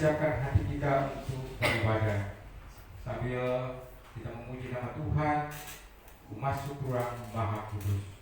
siapkan hati kita untuk beribadah sambil kita memuji nama Tuhan, masuk ruang Maha Kudus.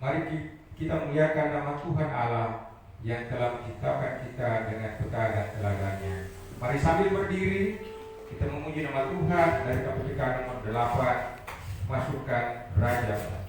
Mari kita muliakan nama Tuhan Allah yang telah menciptakan kita dengan peta dan teladannya. Mari sambil berdiri kita memuji nama Tuhan dari Kepekaan nomor 8, masukkan Raja.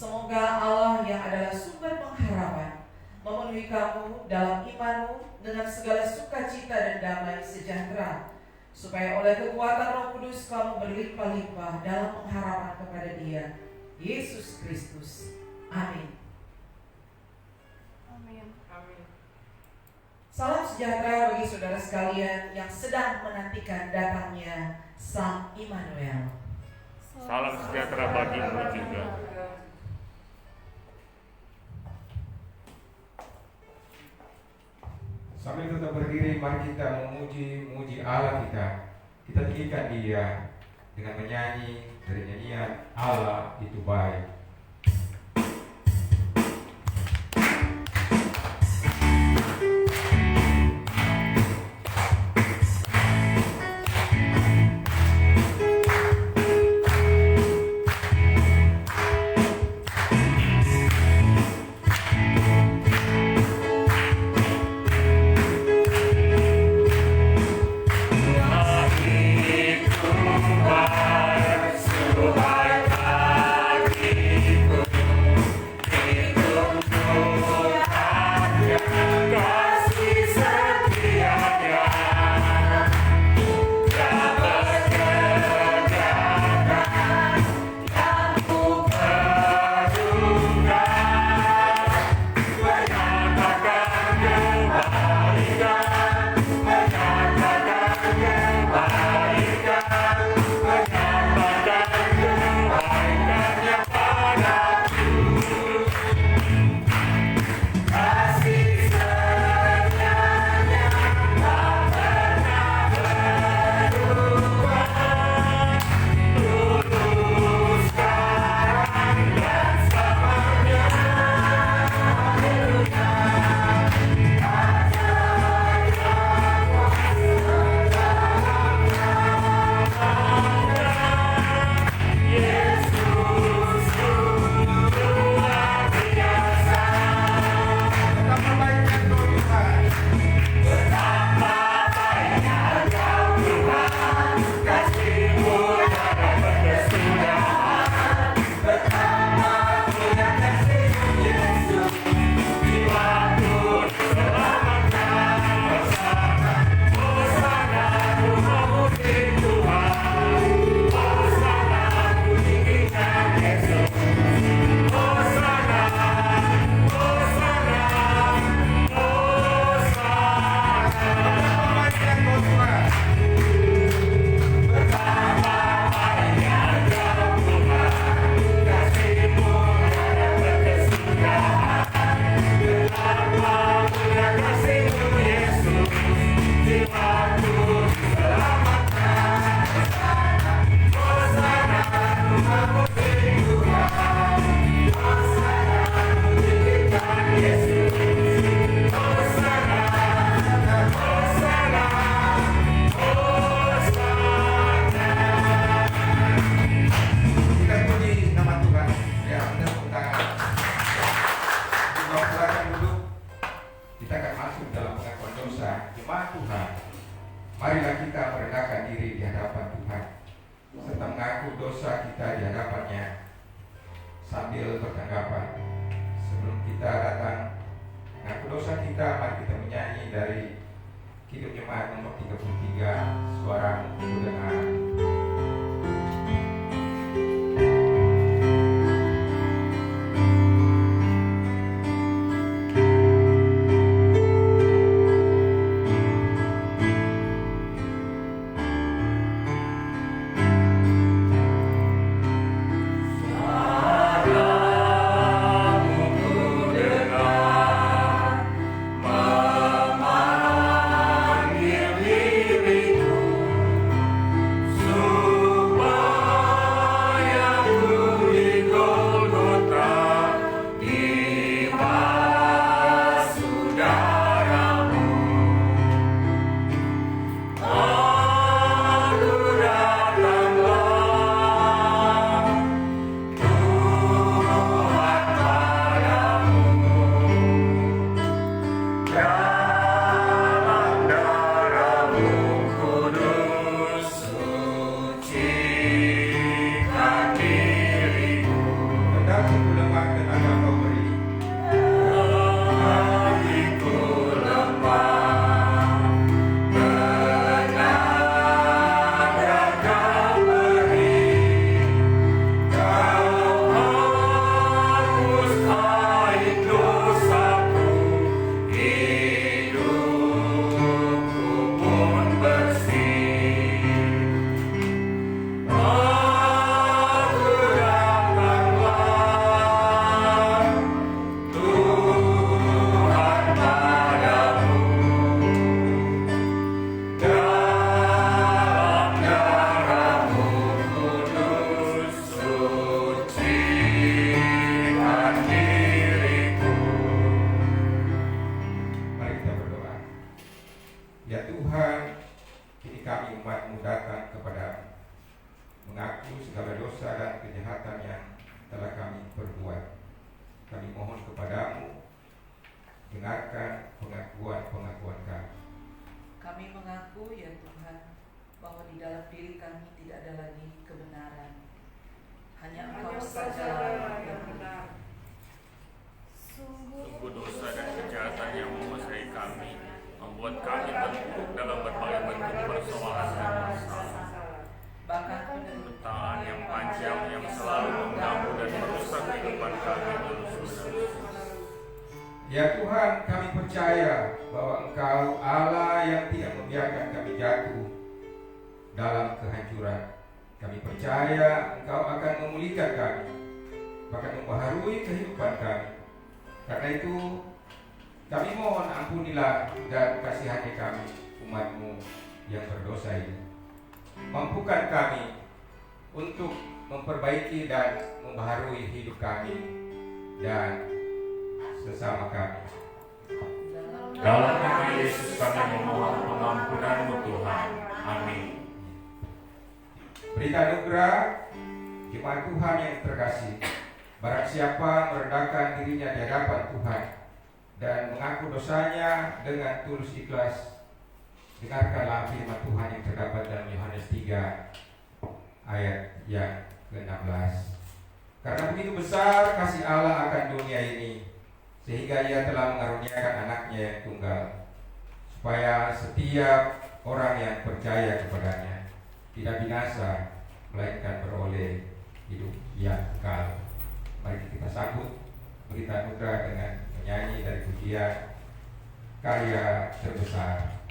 Semoga Allah yang adalah sumber pengharapan memenuhi kamu dalam imanmu dengan segala sukacita dan damai sejahtera, supaya oleh kekuatan Roh Kudus kamu berlimpah-limpah dalam pengharapan kepada Dia, Yesus Kristus. Amin. Amin. Amin. Salam sejahtera bagi saudara sekalian yang sedang menantikan datangnya Sang Immanuel. Salam sejahtera bagimu juga. Sambil tetap berdiri, mari kita memuji Allah kita. Kita tinggikan Dia dengan menyanyi dari nyanyian Allah itu baik. datang kepadamu, mengaku segala dosa dan kejahatan yang telah kami perbuat. Kami mohon kepadamu, dengarkan pengakuan-pengakuan kami. Kami mengaku ya Tuhan bahwa di dalam diri kami tidak ada lagi kebenaran. Hanya Engkau saja yang benar. Sungguh dosa dan kejahatan yang menguasai kami membuat kami terpuruk dalam berbagai bentuk persoalan dan masalah. Bahkan Penderitaan yang panjang yang selalu mengganggu dan merusak kehidupan kami terus-menerus. Ya Tuhan, kami percaya bahwa Engkau Allah yang tidak membiarkan kami jatuh dalam kehancuran. Kami percaya Engkau akan memulihkan kami, bahkan membaharui kehidupan kami. Karena itu, kami mohon ampunilah dan kasihani kami, umat-Mu yang berdosa ini. Mampukan kami untuk memperbaiki dan membaharui hidup kami dan sesama kami. Dalam nama Yesus kami memohon pengampunan-Mu Tuhan. Amin. Berita anugerah jemaat Tuhan yang terkasih. Barang siapa merendahkan dirinya di hadapan Tuhan dan mengaku dosanya dengan tulus ikhlas, dengarkanlah firman Tuhan yang terdapat dalam Yohanes 3 ayat yang ke-16. Karena begitu besar kasih Allah akan dunia ini, sehingga Ia telah mengaruniakan anaknya yang tunggal, supaya setiap orang yang percaya kepadanya tidak binasa, melainkan beroleh hidup yang kekal. Mari kita sambut berita anugerah dengan menyanyi dari pujian karya terbesar.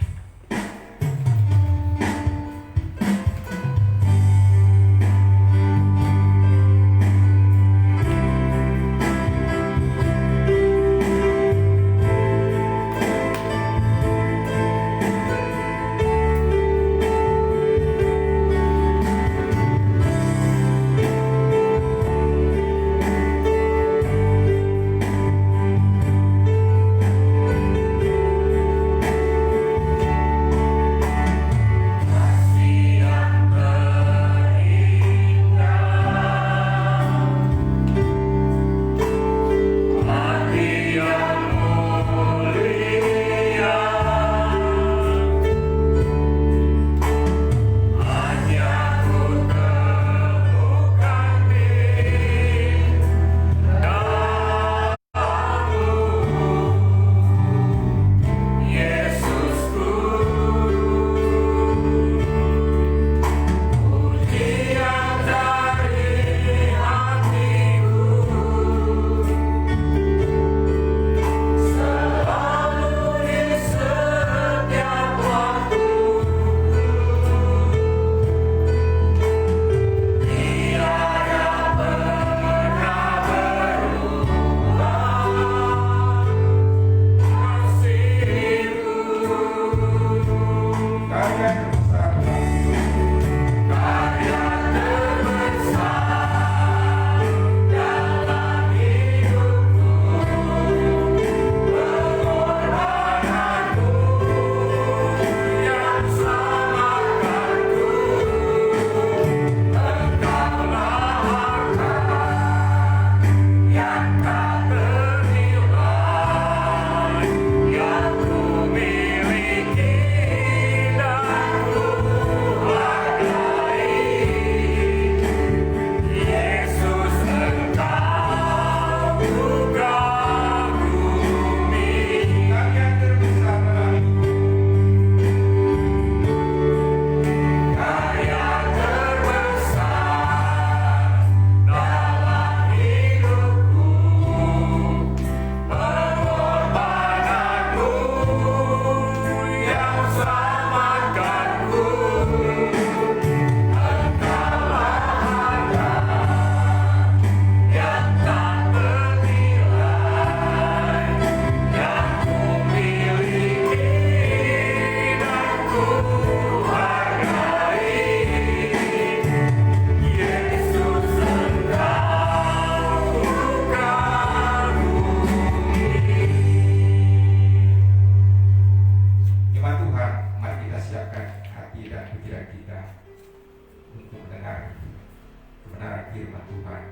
kebenaran firman Tuhan,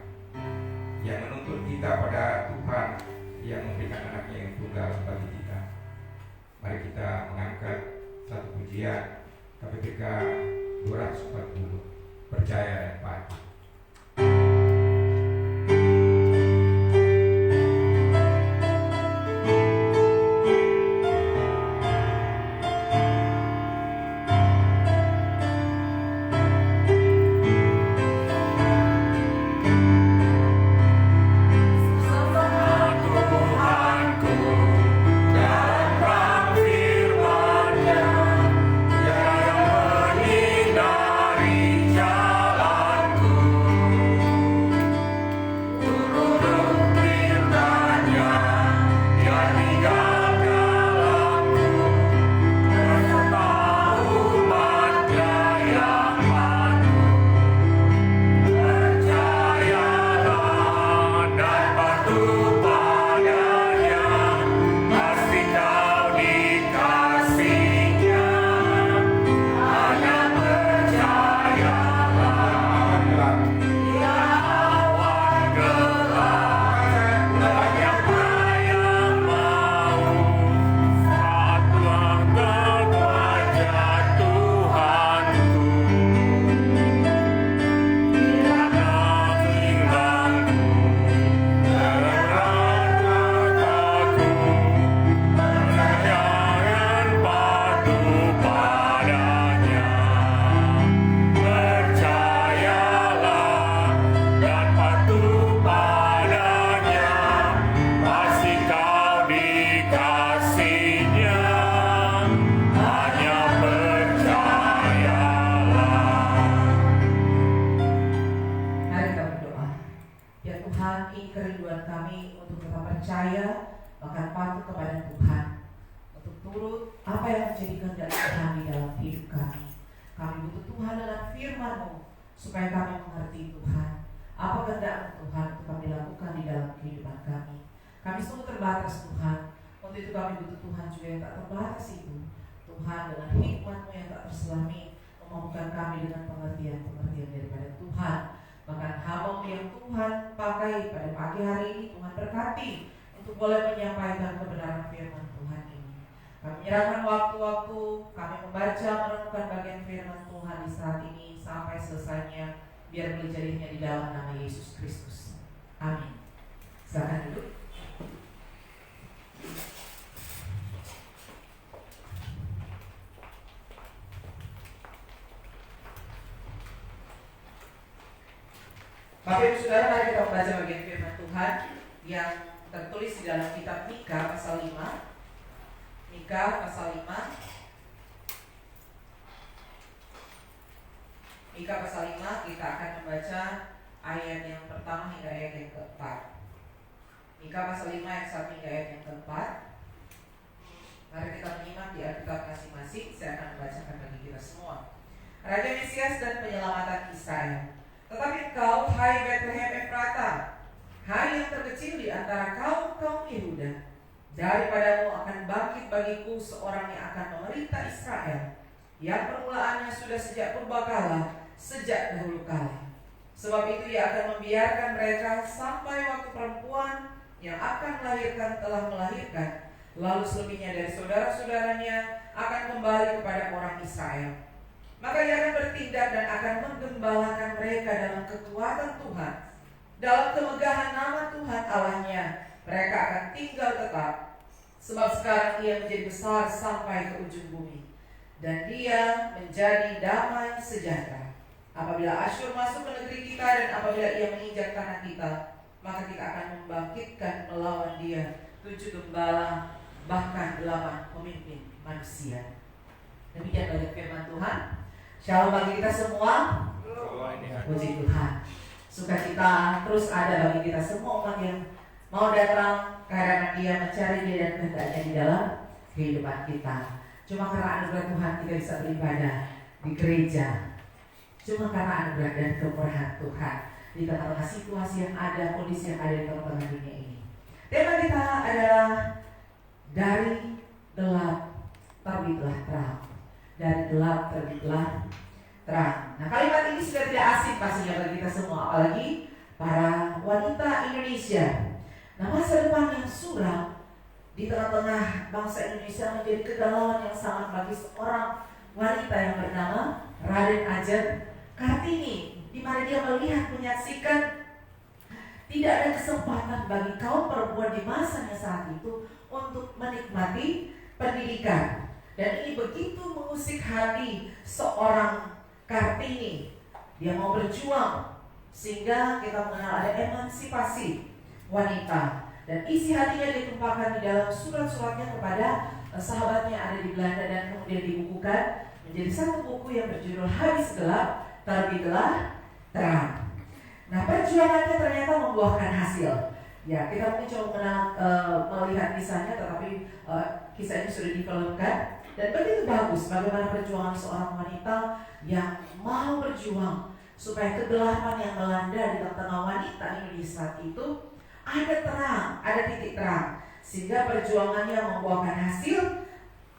yang menuntun kita pada Tuhan yang memberikan anaknya yang tunggal bagi kita. Mari kita mengangkat satu pujian KPPK 240, percaya dan patuh. Supaya kami mengerti Tuhan, apa kehendak Tuhan untuk kami lakukan di dalam kehidupan kami. Kami sungguh terbatas Tuhan, untuk itu kami butuh Tuhan juga yang tak terbatas itu. Tuhan dengan hikmat-Mu yang tak terselami, memampukan kami dengan pengertian-pengertian daripada Tuhan. Bahkan hamba-Mu yang Tuhan pakai pada pagi hari ini, Tuhan berkati untuk boleh menyampaikan kebenaran firman Tuhan ini. Kami menyerahkan waktu-waktu kami membaca, merenungkan bagian firman Tuhan di saat ini sampai selesainya, biar boleh jadinya di dalam nama Yesus Kristus. Amin. Silakan duduk. Bapak Ibu Saudara, mari kita membaca bagian firman Tuhan yang tertulis di dalam kitab Mika pasal 5. Mika pasal 5. Mika pasal 5 kita akan membaca ayat yang pertama hingga ayat yang keempat. Mika pasal 5 ayat 1 hingga ayat yang keempat. Mari kita menyimak di Alkitab masing-masing. Saya akan membacakan bagi kita semua. Raja Mesias dan penyelamatan Israel. Tetapi engkau, hai Bethlehem Efrata, hai yang terkecil di antara kaum Yehuda, daripadamu akan bangkit bagiku seorang yang akan memerintah Israel, yang permulaannya sudah sejak purbakala, sejak dahulu kala. Sebab itu ia akan membiarkan mereka sampai waktu perempuan yang akan melahirkan telah melahirkan, lalu selebihnya dari saudara-saudaranya akan kembali kepada orang Israel. Maka ia akan bertindak dan akan menggembalakan mereka dalam kekuatan Tuhan, dalam kemegahan nama Tuhan Allahnya. Mereka akan tinggal tetap, sebab sekarang ia menjadi besar sampai ke ujung bumi, dan dia menjadi damai sejahtera. Apabila Asyur masuk ke negeri kita dan apabila ia menginjak tanah kita, maka kita akan membangkitkan melawan dia 7 gembala, bahkan 8 pemimpin manusia. Demikian banyak firman Tuhan. Shalom bagi kita semua. Puji Tuhan. Sukacita terus ada bagi kita semua umat yang mau datang karena dia mencari dia dan kehendaknya di dalam kehidupan kita. Cuma karena anugerah Tuhan kita bisa beribadah di gereja. Cuma karena anugerah dan kemurahan Tuhan di tengah-tengah situasi yang ada, kondisi yang ada di tengah-tengah dunia ini. Tema kita adalah dari gelap terbitlah terang. Dari gelap terbitlah terang. Nah, kalimat ini sudah tidak asing pastinya bagi kita semua, apalagi para wanita Indonesia. Nah, masa depan yang suram di tengah-tengah bangsa Indonesia menjadi kegalauan yang sangat bagi seorang wanita yang bernama Raden Ajeng Kartini, di mana dia melihat, menyaksikan tidak ada kesempatan bagi kaum perempuan di masanya saat itu untuk menikmati pendidikan. Dan ini begitu mengusik hati seorang Kartini. Dia mau berjuang sehingga kita mengenal ada emansipasi wanita. Dan isi hatinya ditumpahkan di dalam surat-suratnya kepada sahabatnya ada di Belanda dan kemudian dibukukan menjadi satu buku yang berjudul Habis Gelap, Terbitlah Terang. Nah, perjuangannya ternyata membuahkan hasil. Ya, kita mungkin coba melihat kisahnya, tetapi kisah ini sudah difilmkan dan begitu bagus bagaimana perjuangan seorang wanita yang mau berjuang supaya kegelapan yang melanda di tengah wanita Indonesia saat itu ada terang, ada titik terang, sehingga perjuangannya membuahkan hasil.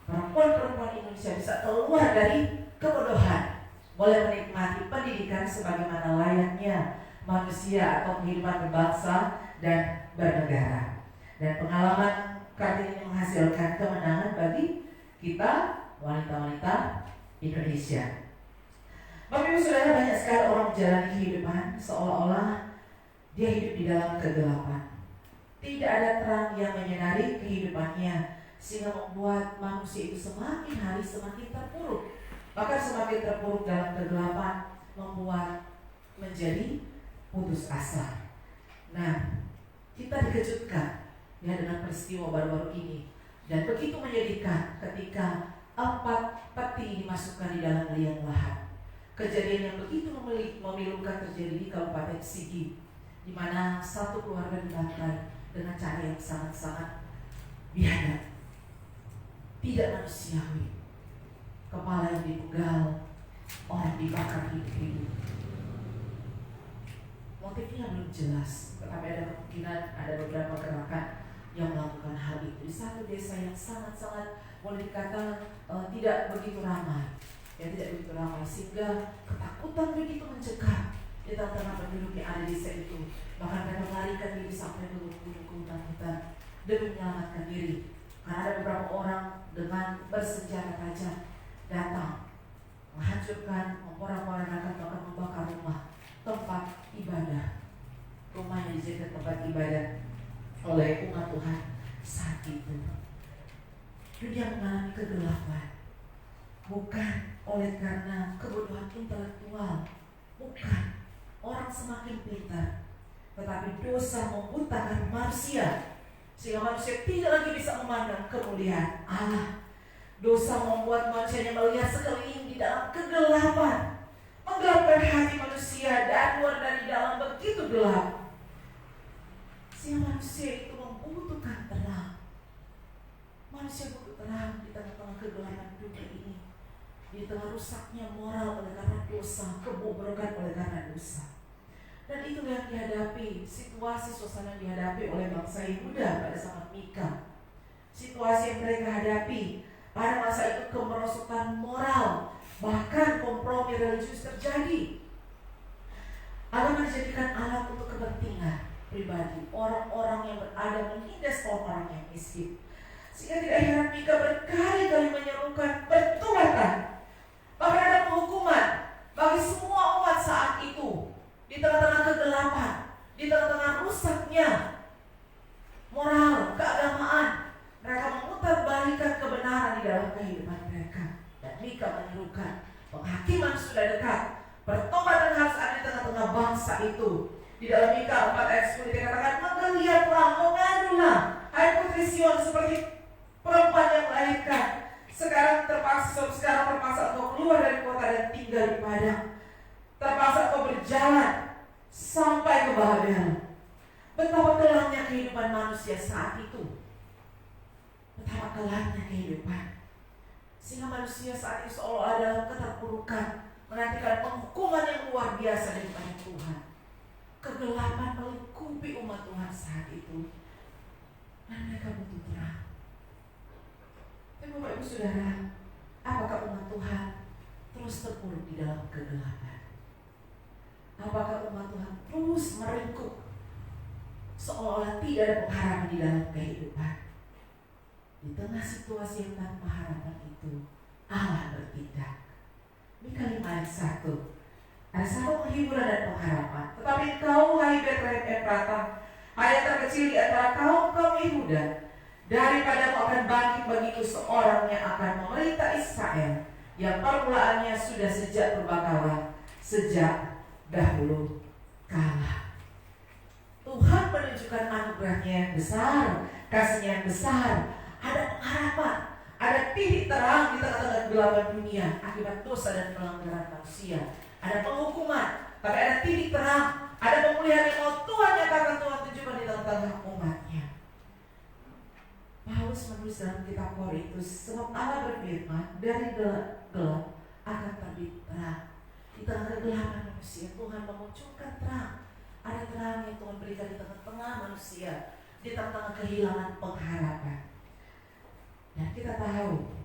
Perempuan-perempuan Indonesia bisa keluar dari kebodohan, boleh menikmati pendidikan sebagaimana layaknya manusia atau kehidupan berbangsa dan bernegara. Dan pengalaman Kartini menghasilkan kemenangan bagi kita wanita-wanita Indonesia. Bapak Ibu Saudara, banyak sekali orang menjalani kehidupan seolah-olah dia hidup di dalam kegelapan. Tidak ada terang yang menyinari kehidupannya, sehingga membuat manusia itu semakin hari semakin terpuruk. Bahkan semakin terpuruk dalam kegelapan, membuat menjadi putus asa. Nah, kita dikejutkan ya dengan peristiwa baru-baru ini, dan begitu menyedihkan ketika 4 peti dimasukkan di dalam liang lahat. Kejadian yang begitu memilukan terjadi di Kabupaten Sigi, di mana satu keluarga dibantai dengan cara yang sangat-sangat biadab, tidak manusiawi. Kepala yang dipenggal, orang dibakar hidup-hidup. Motifnya belum jelas, tetapi ada kemungkinan ada beberapa gerakan yang melakukan hal itu di satu desa yang sangat-sangat boleh dikata tidak begitu ramai, sehingga ketakutan begitu mencekam di tengah-tengah penduduk yang ada di desa itu. Bahkan mereka melarikan diri sampai ke gunung hutan demi menyelamatkan diri, karena ada beberapa orang dengan bersenjata tajam datang menghancurkan, memporak-porandakan, bahkan membakar rumah tempat ibadah, rumah yang dijadikan tempat ibadah oleh umat Tuhan saat itu. Dunia mengalami kegelapan, bukan oleh karena kebodohan intelektual, bukan orang semakin pintar, tetapi dosa membutakan manusia sehingga manusia tidak lagi bisa memandang kemuliaan Allah. Dosa membuat manusianya melihat sekeliling di dalam kegelapan, menggelapkan hati manusia dan luar dari dalam begitu gelap, sehingga manusia itu membutuhkan terang. Manusia butuh terang di tengah-tengah kegelapan dunia ini, di tengah rusaknya moral oleh karena dosa, kebobrokan oleh karena dosa. Dan itu yang dihadapi, situasi suasana yang dihadapi oleh bangsa Yehuda pada zaman Mika. Situasi yang mereka hadapi pada masa itu, kemerosotan moral, bahkan kompromi religius terjadi. Allah menjadikan alat untuk kepentingan pribadi orang-orang yang berada menindas orang yang miskin. Sehingga tidak heran Mika berkali-kali menyerukan pertobatan, bahkan ada penghukuman bagi semua umat saat itu. Di tengah-tengah kegelapan, di tengah-tengah rusaknya moral, keagamaan, mereka memutarbalikkan kebenaran di dalam kehidupan mereka. Dan Mika menyerukan, penghakiman sudah dekat, pertobatan harus ada di tengah-tengah bangsa itu. Di dalam Mika 4 ayat 10 dikatakan, menggeliatlah, mengadulah, hai putri Sion, seperti perempuan yang melahirkan. Sekarang terpaksa engkau keluar dari kota dan tinggal di padang. Terpaksa engkau berjalan sampai ke Babel. Betapa gelapnya kehidupan manusia saat itu. Betapa gelapnya kehidupan, sehingga manusia saat itu seolah dalam keterpurukan, menantikan penghukuman yang luar biasa daripada Tuhan. Kegelapan melingkupi umat Tuhan saat itu, dan mereka butuh terang. Tapi Bapak Ibu Saudara, apakah umat Tuhan terus terpuruk di dalam kegelapan? Apakah umat Tuhan terus meringkuk seolah-olah tidak ada pengharapan di dalam kehidupan? Di tengah situasi yang tanpa harapan itu, Allah bertindak. Mika 5 ayat 1. Ada satu penghiburan dan pengharapan. Tetapi engkau, hai Betlehem Efratah, hai yang terkecil di antara kaum Yehuda, daripadamu akan bangkit bagiku seorang yang akan memerintah Israel, yang permulaannya sudah sejak purbakala, sejak dahulu kala. Tuhan menunjukkan anugerahnya yang besar, kasihnya yang besar. Ada pengharapan, ada titik terang di tengah-tengah kegelapan dunia akibat dosa dan pelanggaran manusia. Ada penghukuman, tapi ada titik terang, ada pemulihan yang mau Tuhan nyatakan, Tuhan tunjukkan di tengah-tengah umatnya. Paulus menulis dalam kitab Korintus, sebab Allah berfirman, dari gelap akan terbit terang. Di tengah kegelapan manusia, Tuhan memunculkan terang. Ada terang yang Tuhan berikan di tengah-tengah manusia, di tengah-tengah kehilangan pengharapan. Dan kita tahu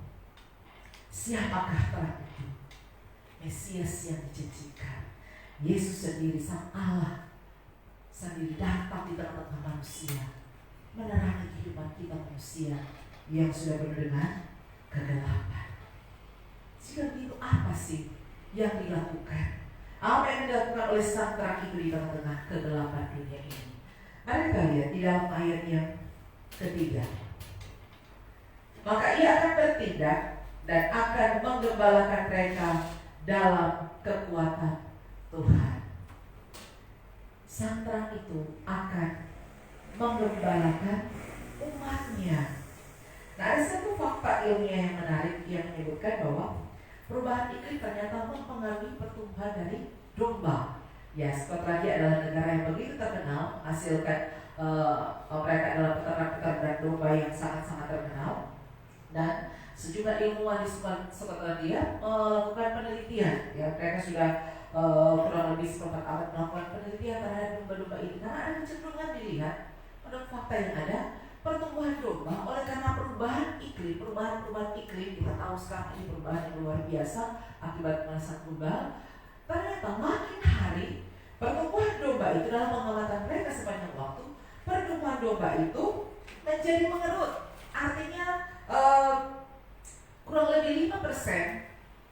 siapakah terang itu? Mesias yang dijanjikan, Yesus sendiri, Sang Allah sendiri datang di tengah-tengah manusia, menerangi kehidupan kita manusia yang sudah penuh dengan kegelapan. Jika begitu, apa sih yang dilakukan? Apa yang dilakukan oleh Sang terang itu di tengah-tengah kegelapan dunia ini? Mari kita lihat di dalam ayat yang ketiga. Maka ia akan bertindak dan akan menggembalakan mereka dalam kekuatan Tuhan. Sang terang itu akan menggembalakan umatnya. Nah, ada satu fakta ilmiah yang menarik yang menyebutkan bahwa perubahan iklim ternyata mempengaruhi pertumbuhan dari domba. Ya, Skotlandia adalah negara yang begitu terkenal, menghasilkan mereka adalah peternak-peternak domba yang sangat-sangat terkenal. Dan sejumlah ilmuwan di Skotlandia melakukan penelitian. Ya, mereka sudah kurang lebih seperempat abad melakukan penelitian terhadap domba-domba ini. Karena ada kecenderungan dilihat menurut fakta yang ada, pertumbuhan domba oleh karena perubahan iklim, perubahan iklim, kita tahu sekarang ini perubahan yang luar biasa akibat pemanasan global. Ternyata makin hari pertumbuhan domba itu dalam pengamatan mereka sepanjang waktu, pertumbuhan domba itu menjadi mengerut. Artinya kurang lebih 5%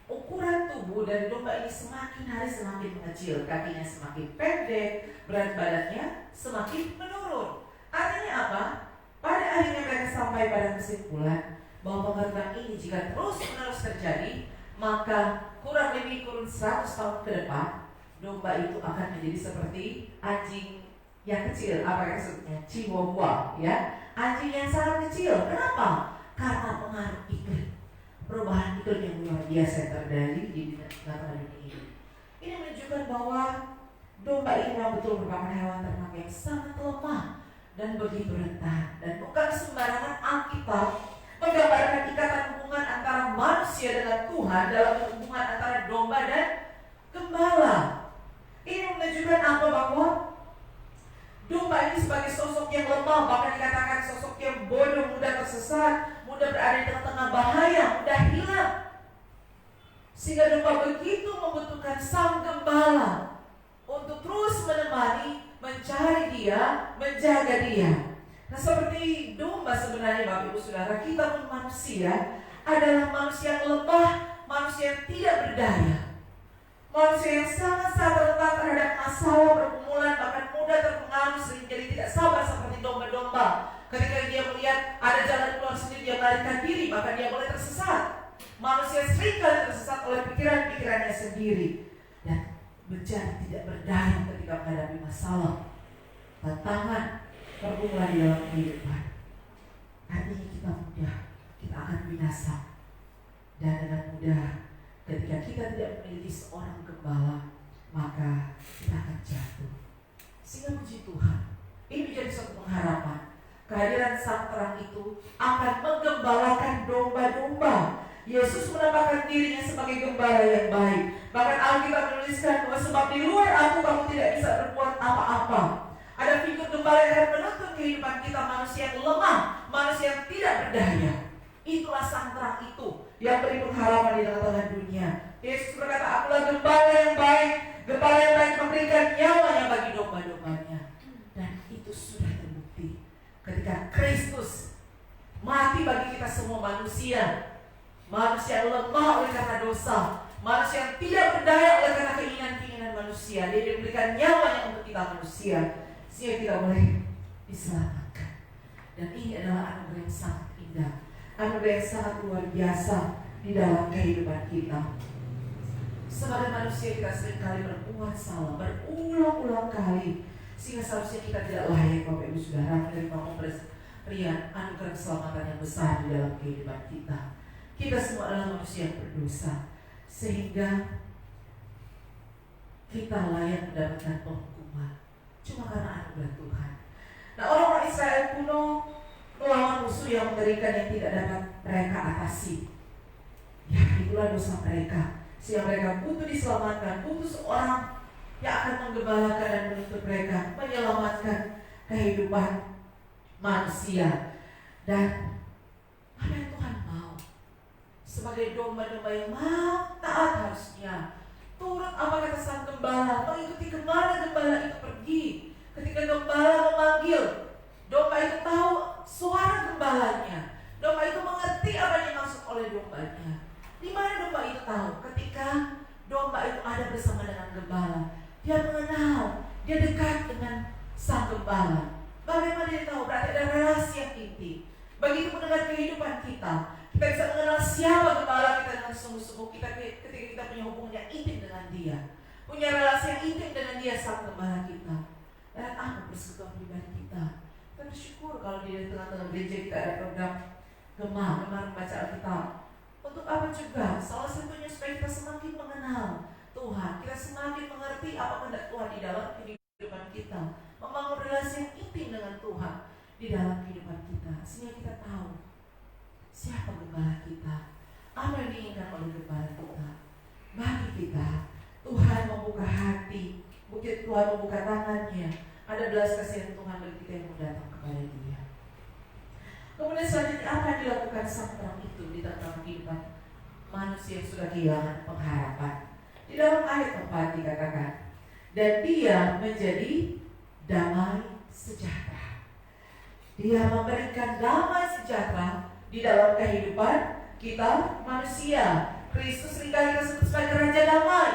ukuran tubuh dari domba ini semakin hari semakin mengecil, kakinya semakin pendek, berat badannya semakin menurun. Artinya apa? Pada akhirnya mereka sampai pada kesimpulan bahwa pengerutan ini jika terus-menerus terjadi, maka kurang 100 tahun ke depan domba itu akan menjadi seperti anjing yang kecil. Apa maksudnya? Chihuahua, ya, anjing yang sangat kecil. Kenapa? Karena pengaruh iklim, perubahan iklim yang luar biasa yang terjadi di tengah dunia ini. Ini menunjukkan bahwa domba ini memang betul merupakan hewan ternak yang sangat lemah dan begitu rentan. Dan bukan sembarangan Alkitab menggambarkan ikatan hubungan antara manusia dengan Tuhan dalam hubungan antara domba dan gembala. Ini menunjukkan apa? Bahwa domba ini sebagai sosok yang lemah, bahkan dikatakan sosok yang bodoh, mudah tersesat, mudah berada di tengah-tengah bahaya, mudah hilang. Sehingga domba begitu membutuhkan sang gembala untuk terus menemani, mencari dia, menjaga dia. Nah, seperti domba sebenarnya Bapak Ibu Saudara, kita pun manusia adalah manusia yang lemah, manusia yang tidak berdaya, manusia yang sangat-sangat rentan terhadap masalah, pergumulan, bahkan mudah terpengaruh sehingga jadi tidak sabar seperti domba-domba. Ketika dia melihat ada jalan keluar sendiri, dia melarikan diri, bahkan dia boleh tersesat. Manusia seringkali tersesat oleh pikiran-pikirannya sendiri dan menjadi tidak berdaya ketika menghadapi masalah, tantangan, pergumulan di dalam kehidupan. Artinya kita akan binasa. Dan dengan mudah ketika kita tidak memiliki seorang gembala, maka kita akan jatuh. Sehingga puji Tuhan, ini menjadi suatu pengharapan. Kehadiran sang terang itu akan menggembalakan domba-domba. Yesus menampakkan dirinya sebagai gembala yang baik. Bahkan Alkitab menuliskan bahwa sebab di luar aku kamu tidak bisa berbuat apa-apa. Ada figur gembala yang akan menuntun kehidupan kita, manusia yang lemah, manusia yang tidak berdaya. Itulah sang terang itu yang beri pengharapan di tengah-tengah dunia. Yesus berkata, akulah gembala yang baik. Gembala yang baik memberikan nyawanya bagi domba-dombanya. Dan itu sudah terbukti ketika Kristus mati bagi kita semua manusia. Manusia lemah oleh karena dosa, manusia yang tidak berdaya oleh karena keinginan-keinginan manusia. Dia diberikan nyawanya untuk kita manusia, sehingga kita boleh diselamatkan. Dan ini adalah anugerah yang sangat indah, anugerah yang sangat luar biasa di dalam kehidupan kita. Sebagai manusia kita seringkali berbuat salah, berulang-ulang kali, sehingga seharusnya kita tidak layak, Bapak Ibu Saudara, menerima pemberian anugerah keselamatan yang besar di dalam kehidupan kita. Kita semua adalah manusia yang berdosa, sehingga kita layak mendapatkan penghukuman cuma karena anugerah Tuhan. Nah, orang-orang Israel kuno melawan musuh yang mengerikan yang tidak dapat mereka atasi. Ya, itulah dosa mereka, sehingga mereka butuh diselamatkan, butuh seorang yang akan menggembalakan dan menuntut mereka, menyelamatkan kehidupan manusia. Dan apa yang Tuhan mau? Sebagai domba-domba yang mau taat harusnya turut apa kata sang gembala, mengikuti kemana gembala itu pergi. Ketika gembala memanggil, domba itu tahu suara gembalanya. Domba itu mengerti apa yang dimaksud oleh dombanya. Di mana domba itu tahu? Ketika domba itu ada bersama dengan gembala, dia mengenal, dia dekat dengan sang gembala. Bagaimana dia tahu? Berarti ada relasi yang intim. Begitu dengan kehidupan kita, kita bisa mengenal siapa gembala kita dengan sungguh-sungguh kita ketika kita punya hubungan yang intim dengan dia, punya relasi yang intim dengan dia, sang gembala kita. Dan apa persekutuan pribadi kita? Kita bersyukur kalau di tengah-tengah gereja kita ada program gemar membaca Alkitab. Untuk apa juga? Salah satunya supaya kita semakin mengenal Tuhan, kita semakin mengerti apa kehendak Tuhan di dalam kehidupan kita, membangun relasi yang intim dengan Tuhan di dalam kehidupan kita, sehingga kita tahu siapa gembala kita, apa yang diinginkan oleh gembala kita. Bagi kita, Tuhan membuka hati, Tuhan membuka tangannya, ada belas kasihan Tuhan bagi kita yang mau datang kepada Dia. Kemudian selanjutnya apa yang dilakukan sang terang itu di tengah kehidupan manusia yang sudah kehilangan pengharapan? Di dalam ayat 4 dikatakan, dan Dia menjadi damai sejahtera. Dia memberikan damai sejahtera di dalam kehidupan kita manusia. Kristus seringkali kita sebut sebagai Raja Damai,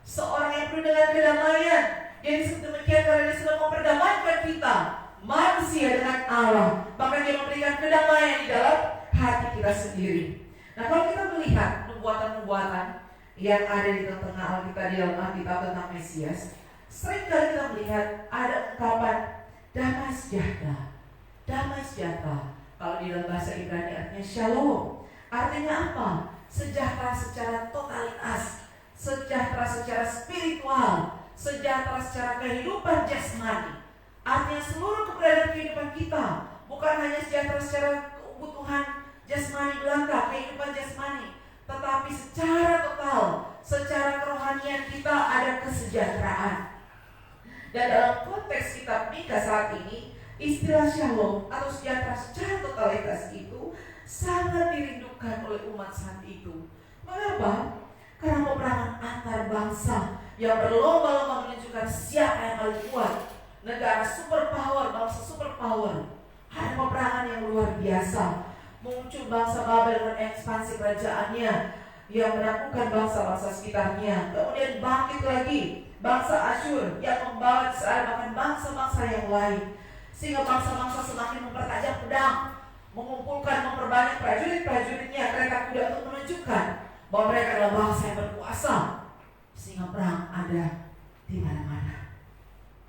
seorang yang penuh dengan kedamaian. Dia disebut demikian karena dia sudah memperdamaikan kita manusia dengan Allah. Bahkan dia memberikan kedamaian di dalam hati kita sendiri. Nah, kalau kita melihat nubuatan-nubuatan yang ada di tengah Alkitab, di dalam Alkitab tentang Mesias, seringkali kita melihat ada ungkapan damai sejahtera. Damai sejahtera. Kalau di dalam bahasa Ibrani artinya shalom. Artinya apa? Sejahtera secara totalitas, sejahtera secara spiritual, sejahtera secara kehidupan jasmani. Artinya seluruh keberadaan kehidupan kita bukan hanya sejahtera secara kebutuhan jasmani belaka, kehidupan jasmani, tetapi secara total, secara kerohanian kita ada kesejahteraan. Dan dalam konteks kitab Mika saat ini, istilah shalom atau sejahtera secara totalitas itu sangat dirindukan oleh umat saat itu. Mengapa? Karena peperangan antar bangsa yang berlomba-lomba menunjukkan siapa yang paling kuat. Negara superpower, bangsa superpower. Ada peperangan yang luar biasa. Muncul bangsa Babel dengan ekspansi kerajaannya yang menaklukkan bangsa-bangsa sekitarnya. Kemudian bangkit lagi bangsa Asyur yang membawa Israel bahkan bangsa-bangsa yang lain, sehingga bangsa-bangsa semakin mempertajam pedang, mengumpulkan, memperbanyak prajurit-prajuritnya, kereta kuda untuk menunjukkan bahwa mereka adalah bangsa yang berkuasa, sehingga perang ada di mana-mana.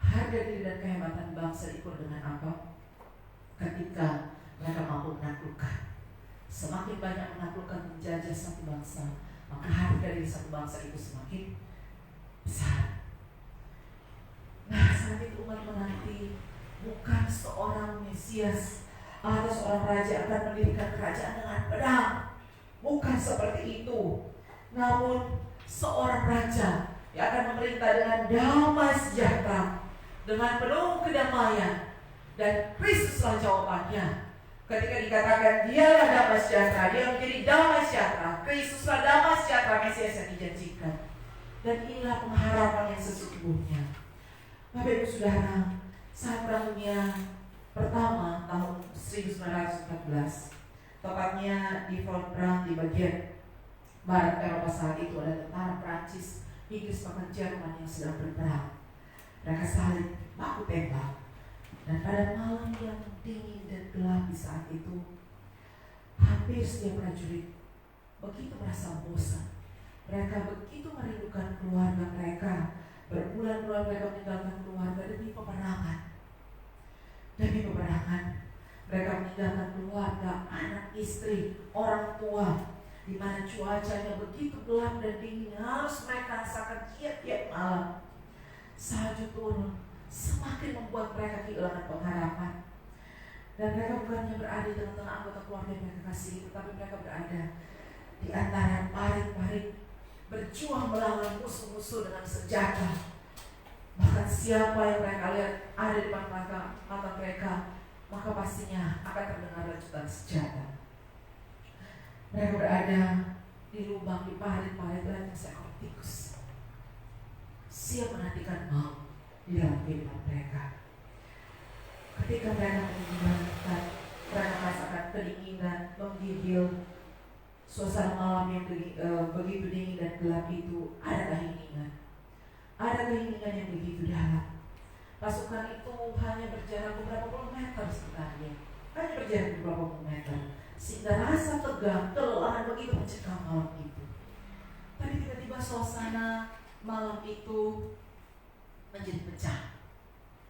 Harga diri dan kehebatan bangsa diukur dengan apa? Ketika mereka mampu menaklukkan. Semakin banyak menaklukkan, menjajah satu bangsa, maka harga diri satu bangsa itu semakin besar. Nah, saat itu umat menanti bukan seorang Mesias atau seorang raja akan mendirikan kerajaan dengan pedang. Bukan seperti itu. Namun seorang raja yang akan memerintah dengan damai sejahtera, dengan penuh kedamaian. Dan Kristuslah jawabannya. Ketika dikatakan dialah damai sejahtera, dia menjadi damai sejahtera. Kristuslah damai sejahtera Mesias yang dijanjikan. Dan inilah pengharapan yang sesungguhnya. Bapak Ibu Saudara, saat Perang Dunia Pertama tahun 1914, tepatnya di front perang di bagian barat Eropa saat itu, ada tentara Prancis, Inggris bahkan Jerman yang sedang berperang. Mereka saling baku tembak. Dan pada malam yang dingin dan gelap di saat itu, hampir setiap prajurit begitu merasa bosan. Mereka begitu merindukan keluarga mereka. Berbulan-bulan mereka meninggalkan keluarga demi peperangan. Demi peperangan, mereka meninggalkan keluarga, anak, istri, orang tua, di mana cuacanya begitu gelap dan dingin, harus mereka rasakan tiap-tiap malam. Salju turun, semakin membuat mereka kehilangan pengharapan. Dan mereka bukannya berada di tengah-tengah anggota keluarga yang mereka kasihi, tetapi mereka berada di antara parit-parit, berjuang melawan musuh-musuh dengan senjata. Bahkan siapa yang mereka lihat ada di depan mata mereka, maka pastinya akan terdengar letupan senjata. Mereka berada di lubang, di parit-parit layaknya seekor tikus, siap menantikan maut di dalam kehidupan mereka. Ketika mereka meninggalkan, mereka merasakan kedinginan menggigil. Suasana malam yang begitu dingin dan gelap itu, ada keheningan. Ada keheningan yang begitu dalam. Pasukan itu hanya berjarak beberapa puluh meter sekitarnya, hanya berjarak beberapa puluh meter, sehingga rasa tegang, kelelahan begitu mencekam malam itu. Tapi tiba-tiba suasana malam itu menjadi pecah.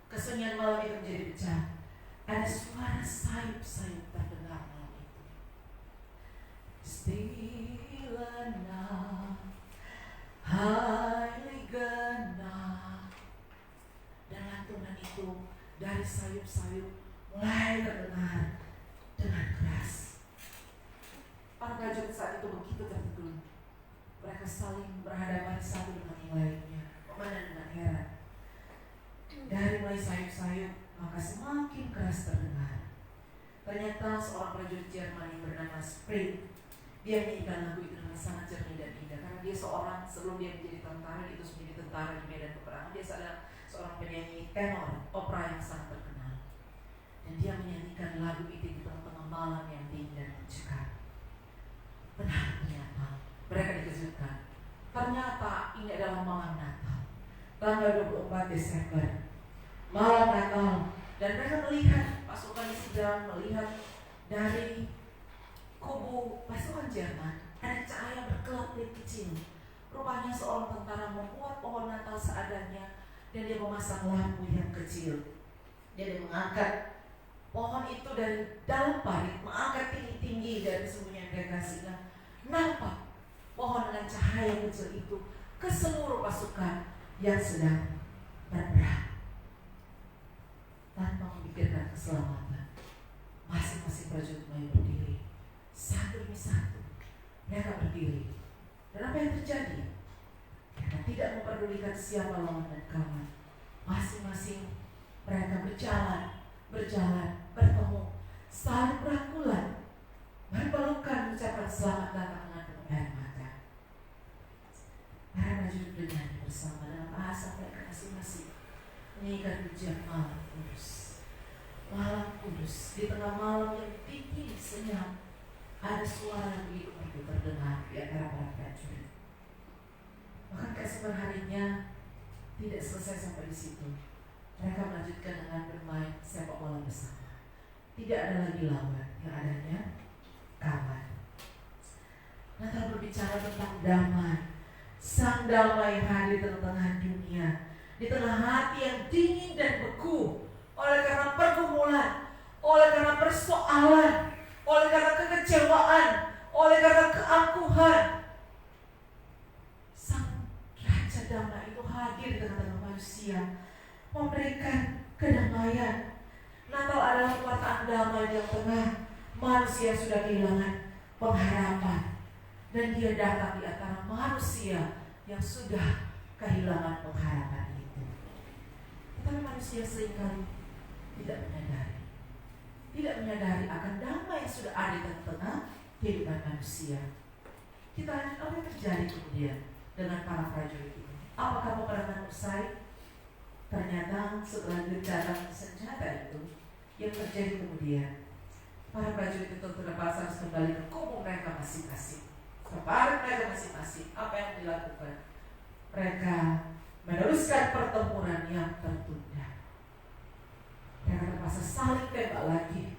Kesunyian malam itu menjadi pecah. Ada suara sayup-sayup terdengar malam itu. Still now, highly genap. Dan lantunan itu dari sayup-sayup mulai terdengar dengan keras. Para prajurit saat itu begitu tertegun. Mereka saling berhadapan satu dengan yang lainnya, memandang dengan heran. Dari mulai sayup-sayup, maka semakin keras terdengar. Ternyata seorang prajurit Jerman yang bernama Spring, dia menyanyikan lagu itu dengan sangat jernih dan indah. Karena dia seorang, sebelum dia menjadi tentara, dia itu menjadi tentara di medan peperangan. Dia adalah seorang penyanyi tenor opera yang sangat terkenal. Dan dia menyanyikan lagu itu di tengah-tengah malam yang dingin dan mencekam. Benar, ternyata mereka dikejutkan. Ternyata ini adalah malam Natal, tanggal 24 Desember, malam Natal. Dan mereka melihat pasukan sedang melihat dari kubu pasukan Jerman ada cahaya berkelap-kelip kecil. Rupanya seorang tentara membuat pohon Natal seadanya dan dia memasang lampu yang kecil. Dia mengangkat pohon itu dari dalam parit, mengangkat tinggi-tinggi dari sembunyian mereka sehingga nampak pohon dengan cahaya kecil itu ke seluruh pasukan yang sedang berperang. Tanpa memikirkan keselamatan, masing-masing prajurit mulai berdiri, satu demi satu. Mereka berdiri. Dan apa yang terjadi? Mereka tidak memperdulikan siapa lawan dan kawan. Masing-masing mereka berjalan, bertemu, saling berangkulan, berpelukan, mengucapkan selamat datang dengan penuh air mata. Para prajurit bernyanyi bersama dalam bahasa mereka masing-masing, menyanyikan pujian malam kudus. Malam kudus, di tengah malam yang dingin senyap, ada suara yang begitu merdu terdengar di antara para prajurit. Bahkan keesokan harinya tidak selesai sampai di situ. Mereka melanjutkan dengan bermain sepak bola bersama. Tidak ada lagi lawan, yang adanya kawan. Natal berbicara tentang damai. Sang damai hadir di tengah dunia, di tengah hati yang dingin dan beku oleh karena pergumulan, oleh karena persoalan, oleh karena kekecewaan, oleh karena keangkuhan. Sang Raja Damai itu hadir di tengah-tengah manusia, memberikan kedamaian. Natal adalah perkataan damai di tengah manusia yang sudah kehilangan pengharapan, dan dia datang di antara manusia yang sudah kehilangan pengharapan itu. Tetapi manusia seringkali tidak menyadari tidak menyadari akan damai yang sudah ada di tengah-tengah kehidupan manusia. Kita lanjut, apa yang terjadi kemudian dengan para prajurit ini? Apakah peperangan usai? Ternyata setelah gencatan senjata itu, yang terjadi kemudian, para prajurit itu terpaksa harus kembali ke kubu mereka masing-masing. Kepada mereka masing-masing, apa yang dilakukan? Mereka meneruskan pertempuran yang tertunda. Mereka terpaksa saling tembak lagi.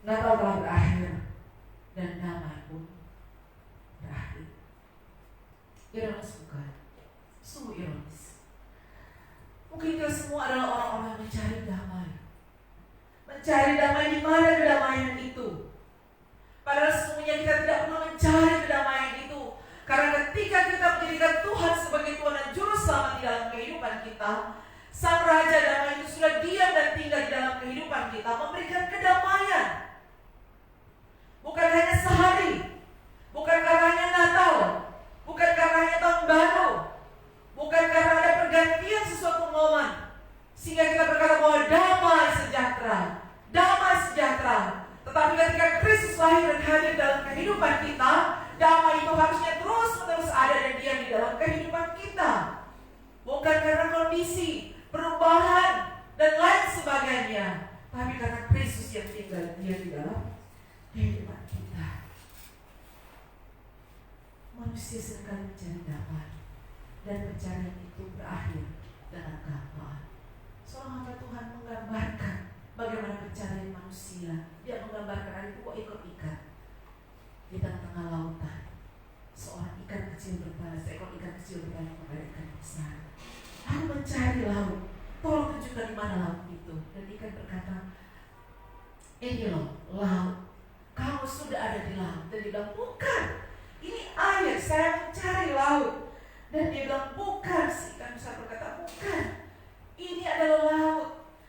Natal telah berakhir dan damai pun berakhir. Ironis bukan? Sungguh ironis. Mungkin kita semua adalah orang-orang yang mencari damai. Mencari damai di mana kedamaian itu? Padahal sesungguhnya kita tidak perlu mencari kedamaian itu. Karena ketika kita menjadikan Tuhan sebagai Tuhan dan Juru Selamat di dalam kehidupan kita, Sang Raja Damai itu sudah diam dan tinggal di dalam kehidupan kita, memberikan kedamaian. Bukan hanya sehari, bukan karena hanya Natal, bukan karena hanya Tahun Baru, bukan karena ada pergantian sesuatu momen, sehingga kita berkata bahwa damai sejahtera, damai sejahtera. Tetapi ketika Kristus lahir dan hadir dalam kehidupan kita, damai itu harusnya terus-menerus ada dan diam di dalam kehidupan kita. Bukan karena kondisi, perubahan, dan lain sebagainya, tapi karena Kristus yang tinggal dia di dalam kehidupan kita. Manusia seringkali mencari damai, dan pencarian itu berakhir dengan kehampaan. Seorang hamba Tuhan menggambarkan bagaimana pencarian manusia. Dia menggambarkan ada 2 ekor ikan di tengah-tengah lautan. Seorang ikan kecil bertanya, seekor ikan kecil bertanya kepada ikan besar, "Aku mencari laut, tolong tunjukkan di mana laut itu." Dan ikan berkata, "Ini loh laut, kamu sudah ada di laut." Dan dia bilang, "Bukan, ini air, saya mencari laut." Dan dia bilang, "Bukan." Si ikan besar berkata, "Bukan, ini adalah laut,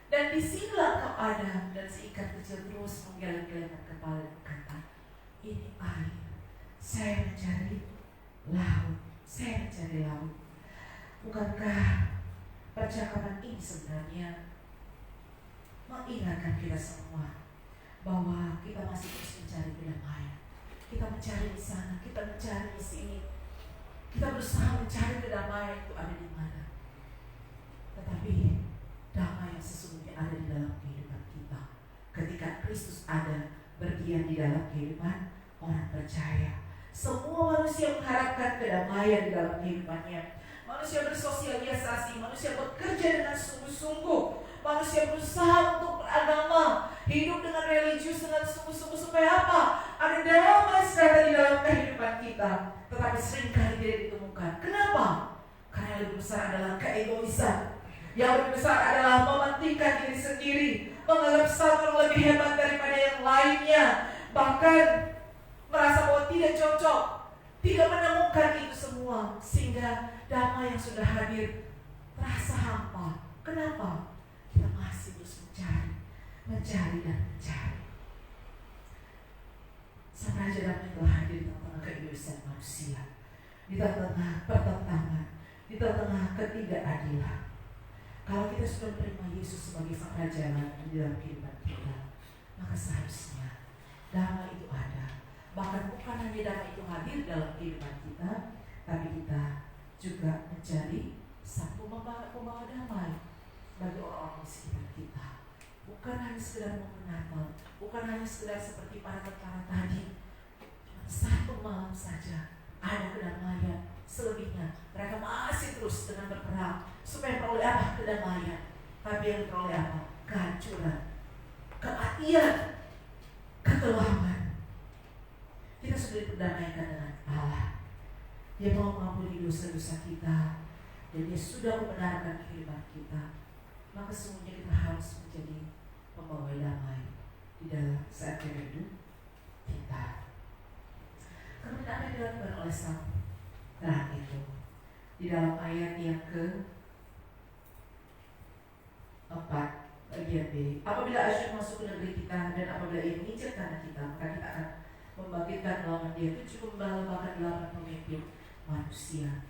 dan disinilah kau ada." Dan si ikan kecil terus menggeleng-gelengkan kepala dan berkata, "Ini air, saya mencari laut, saya mencari laut." Bukankah percakapan ini sebenarnya mengingatkan kita semua bahwa kita masih terus mencari kedamaian. Kita mencari di sana, kita mencari di sini. Kita berusaha mencari kedamaian itu ada di mana. Tetapi damai yang sesungguhnya ada di dalam kehidupan kita ketika Kristus ada berdiam di dalam kehidupan orang percaya. Semua manusia mengharapkan kedamaian di dalam kehidupannya. Manusia bersosialisasi, manusia bekerja dengan sungguh-sungguh, manusia berusaha untuk beragama, hidup dengan religius dengan sungguh-sungguh supaya apa? Ada damai sejahtera di dalam kehidupan kita. Tetapi seringkali tidak ditemukan. Kenapa? Karena yang lebih besar adalah keegoisan. Yang lebih besar adalah mementingkan diri sendiri, menganggap satu orang lebih hebat daripada yang lainnya, bahkan merasa bahwa tidak cocok, tidak menemukan itu semua, sehingga damai yang sudah hadir terasa hampa. Kenapa? Kita masih terus mencari dan mencari. Sang Raja Damai telah hadir di tengah keegoisan manusia, di tengah pertentangan, di tengah ketidakadilan. Kalau kita sudah menerima Yesus sebagai Sang Raja di dalam kehidupan kita, maka seharusnya damai itu ada. Bahkan bukan hanya damai itu hadir dalam kehidupan kita, tapi kita juga mencari sang pembawa damai bagi orang-orang di sekitar kita. Bukan hanya sekedar momen Natal, bukan hanya sekedar seperti para tentara tadi, cuma satu malam saja ada kedamaian. Selebihnya mereka masih terus dengan berperang supaya peroleh apa? Kedamaian. Tapi yang peroleh apa? Kehancuran, kematian, kekelaman. Kita sudah diperdamaikan dengan Allah. Dia mau mengampuni dosa-dosa kita, dan Dia sudah membenarkan kehidupan kita. Maka sesungguhnya kita harus menjadi pembawa damai di dalam saat hidup kita. Kemudian apa yang dilakukan oleh sang terang itu di dalam ayat yang ke-4 bagian B. Apabila Asyur masuk ke negeri kita dan apabila ia mengincar tanah kita, maka kita akan membangkitkan lawan dia. Itu cukup bahkan 8 pemimpin manusia.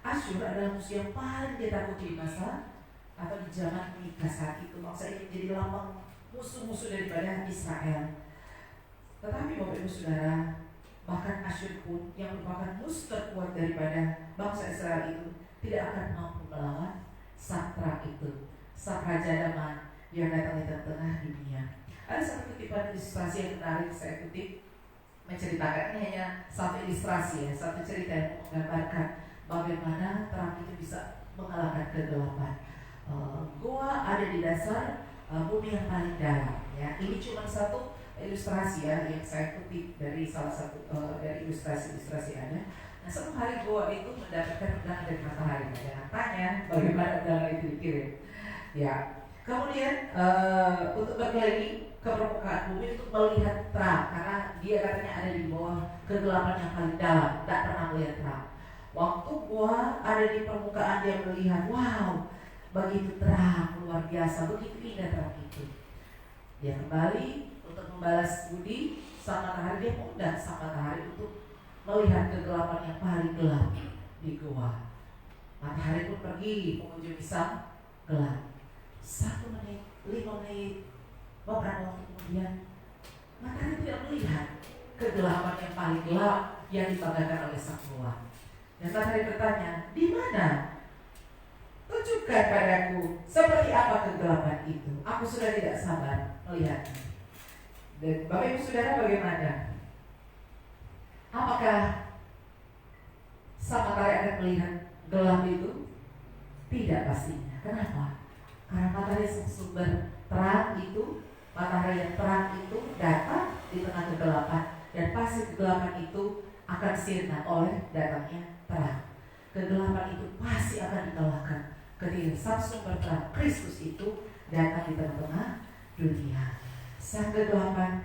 Asyur adalah musuh yang paling dia takuti di masa atau di zaman Mika saat itu. Maksa ini menjadi lambang musuh-musuh daripada Israel. Tetapi Bapak Ibu Saudara, bahkan Asyur pun yang merupakan musuh terkuat daripada bangsa Israel itu tidak akan mampu melawan Satra itu, sang raja Daman yang datang di tengah dunia. Ada satu kutipan ilustrasi yang menarik saya kutip, menceritakan, ini hanya satu ilustrasi ya, satu cerita yang menggambarkan bagaimana terang itu bisa mengalahkan kegelapan. Goa ada di dasar bumi yang paling dalam. Ya, ini cuma satu ilustrasi ya yang saya kutip dari salah satu dari ilustrasi ada. Nah, suatu hari Goa itu mendapatkan undangan dari matahari. Jangan tanya bagaimana undangan itu dikirim. Ya, kemudian untuk berkeliling ke permukaan bumi untuk melihat terang, karena dia katanya ada di bawah kegelapan yang paling dalam, tak pernah melihat terang. Waktu Goa ada di permukaan, dia melihat, wow, begitu terang, luar biasa, begitu indah terang itu. Dia kembali untuk membalas budi sang matahari, dia mengundang sang matahari untuk melihat kegelapan yang paling gelap di Goa. Matahari pun pergi mengunjungi sang gelap. 1 menit, 5 menit, beberapa waktu kemudian matahari tidak melihat kegelapan yang paling gelap yang dibanggakan oleh sang Goa. Dan matahari bertanya, di mana? Tunjukkan padaku seperti apa kegelapan itu. Aku sudah tidak sabar melihatnya. Dan Bapak Ibu Saudara, bagaimana? Apakah sang matahari akan melihat gelap itu? Tidak pastinya. Kenapa? Karena matahari sumber terang itu, matahari yang terang itu datang di tengah kegelapan, dan pasti kegelapan itu akan sirna oleh datangnya terang. Kegelapan itu pasti akan dikalahkan ketika sang sumber terang Kristus itu datang di tengah-tengah dunia. Sang kegelapan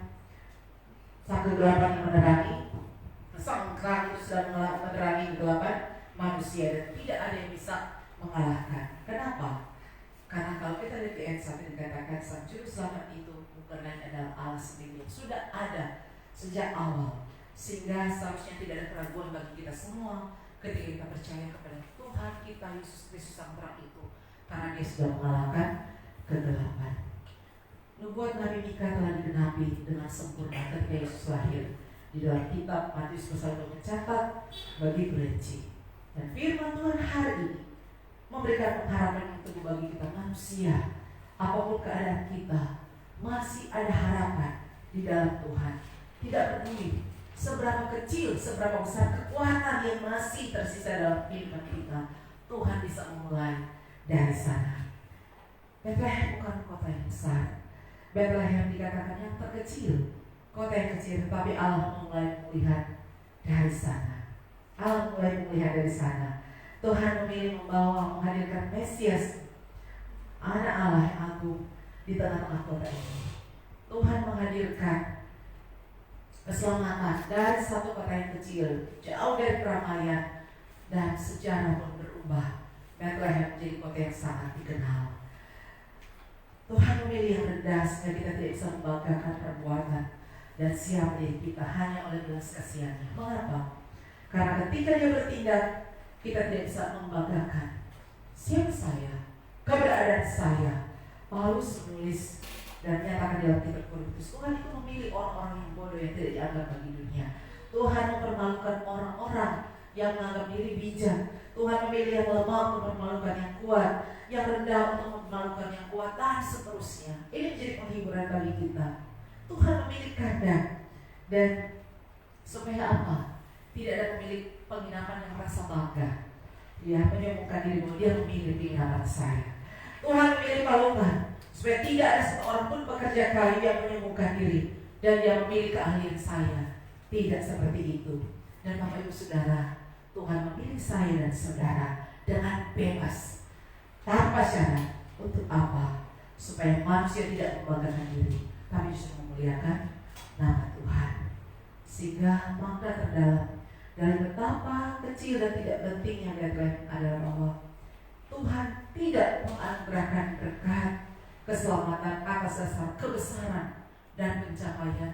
yang menerangi, sang terang itu sudah menerangi kegelapan manusia, dan tidak ada yang bisa mengalahkan. Kenapa? Karena kalau kita lihat di ayat 1 dikatakan sang juru selamat itu bukan lain adalah Allah sendiri yang sudah ada sejak awal, sehingga seharusnya tidak ada keraguan bagi kita semua ketika kita percaya kepada Tuhan kita Yesus Kristus sang terang itu, karena Dia sudah mengalahkan kegelapan. Nubuat Nabi Mika telah digenapi dengan sempurna ketika Yesus lahir. Di dalam kitab Matius pasal 2 mencatat bagi rinci. Dan firman Tuhan hari ini memberikan pengharapan yang teguh bagi kita manusia. Apapun keadaan kita, masih ada harapan di dalam Tuhan. Tidak peduli seberapa kecil, seberapa besar kekuatan yang masih tersisa dalam kehidupan kita, Tuhan bisa memulai dari sana. Bethlehem bukan kota yang besar. Bethlehem dikatakan yang terkecil, kota yang kecil, tetapi Allah mulai melihat dari sana. Allah mulai melihat dari sana. Tuhan memilih membawa, menghadirkan Mesias, anak Allah yang agung di tengah-tengah kota ini. Tuhan menghadirkan keselamatan dari satu kota yang kecil, jauh dari keramaian, dan sejarah pun berubah. Bethlehem menjadi kota yang sangat dikenal. Tuhan memilih yang rendah sehingga kita tidak bisa membanggakan perbuatan dan siap diri kita hanya oleh belas kasihan-Nya. Mengapa? Karena ketika Dia bertindak, kita tidak bisa membanggakan siapa saya, keberadaan saya. Paulus menulis dan nyatakan dalam kitab Korintus, Tuhan itu memilih orang-orang yang bodoh yang tidak dianggap bagi dunia. Tuhan mempermalukan orang-orang yang menganggap diri bijak. Tuhan memilih yang lemah untuk mempermalukan yang kuat, yang rendah untuk mempermalukan yang kuat, dan seterusnya. Ini menjadi penghiburan bagi kita. Tuhan memilih kehendak, dan supaya apa? Tidak ada pemilik penginapan yang merasa bangga. Dia menyembuhkan diri bahwa dia memilih penginapan saya. Tuhan memilih palungan supaya tidak ada seorang pun pekerja kayu yang menyembuhkan diri dan dia memilih keahlian saya. Tidak seperti itu. Dan Bapak Ibu Saudara, Tuhan memilih saya dan saudara dengan bebas, tanpa syarat. Untuk apa? Supaya manusia tidak membanggakan diri, tapi justru memuliakan nama Tuhan. Sehingga makna terdalam dari betapa kecil dan tidak pentingnya Bethlehem adalah bahwa Tuhan tidak menganugerahkan berkat keselamatan atas dasar kebesaran dan pencapaian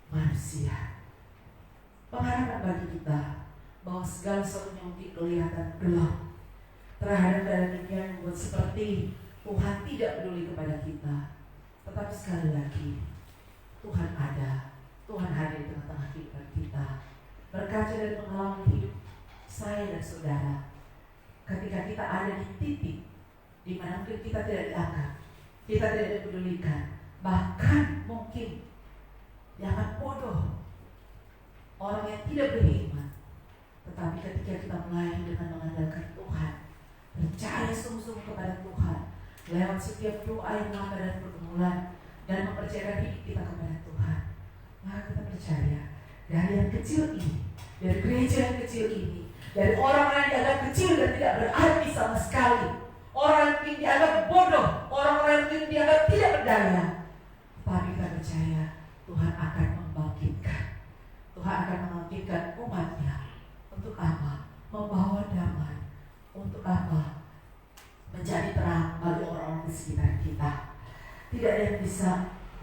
manusia. Pengharapan bagi kita bahwa segala sesuatunya mungkin kelihatan gelap terhadap keadaan dunia yang membuat seperti Tuhan tidak peduli kepada kita. Tetapi sekali lagi, Tuhan ada, Tuhan hadir di tengah-tengah kehidupan kita. Berkaca dari pengalaman hidup saya dan saudara, ketika kita ada di titik di mana mungkin kita tidak dianggap, kita tidak dipedulikan, bahkan mungkin dianggap bodoh, orang yang tidak beriman. Tetapi ketika kita melayani dengan mengandalkan Tuhan, percaya sungguh-sungguh kepada Tuhan, lewat setiap doa yang lama dan pergumulan, dan mempercayakan hidup kita kepada Tuhan, maka kita percaya dari yang kecil ini, dari gereja yang kecil ini, dari orang yang dianggap kecil dan tidak berarti sama sekali, orang yang dianggap bodoh, orang-orang yang dianggap tidak berdaya, tapi kita percaya Tuhan akan membangkitkan. Tuhan akan membangkitkan umatnya. Untuk apa? Membawa damai. Untuk apa? Menjadi terang bagi orang-orang di sekitar kita. Tidak ada yang bisa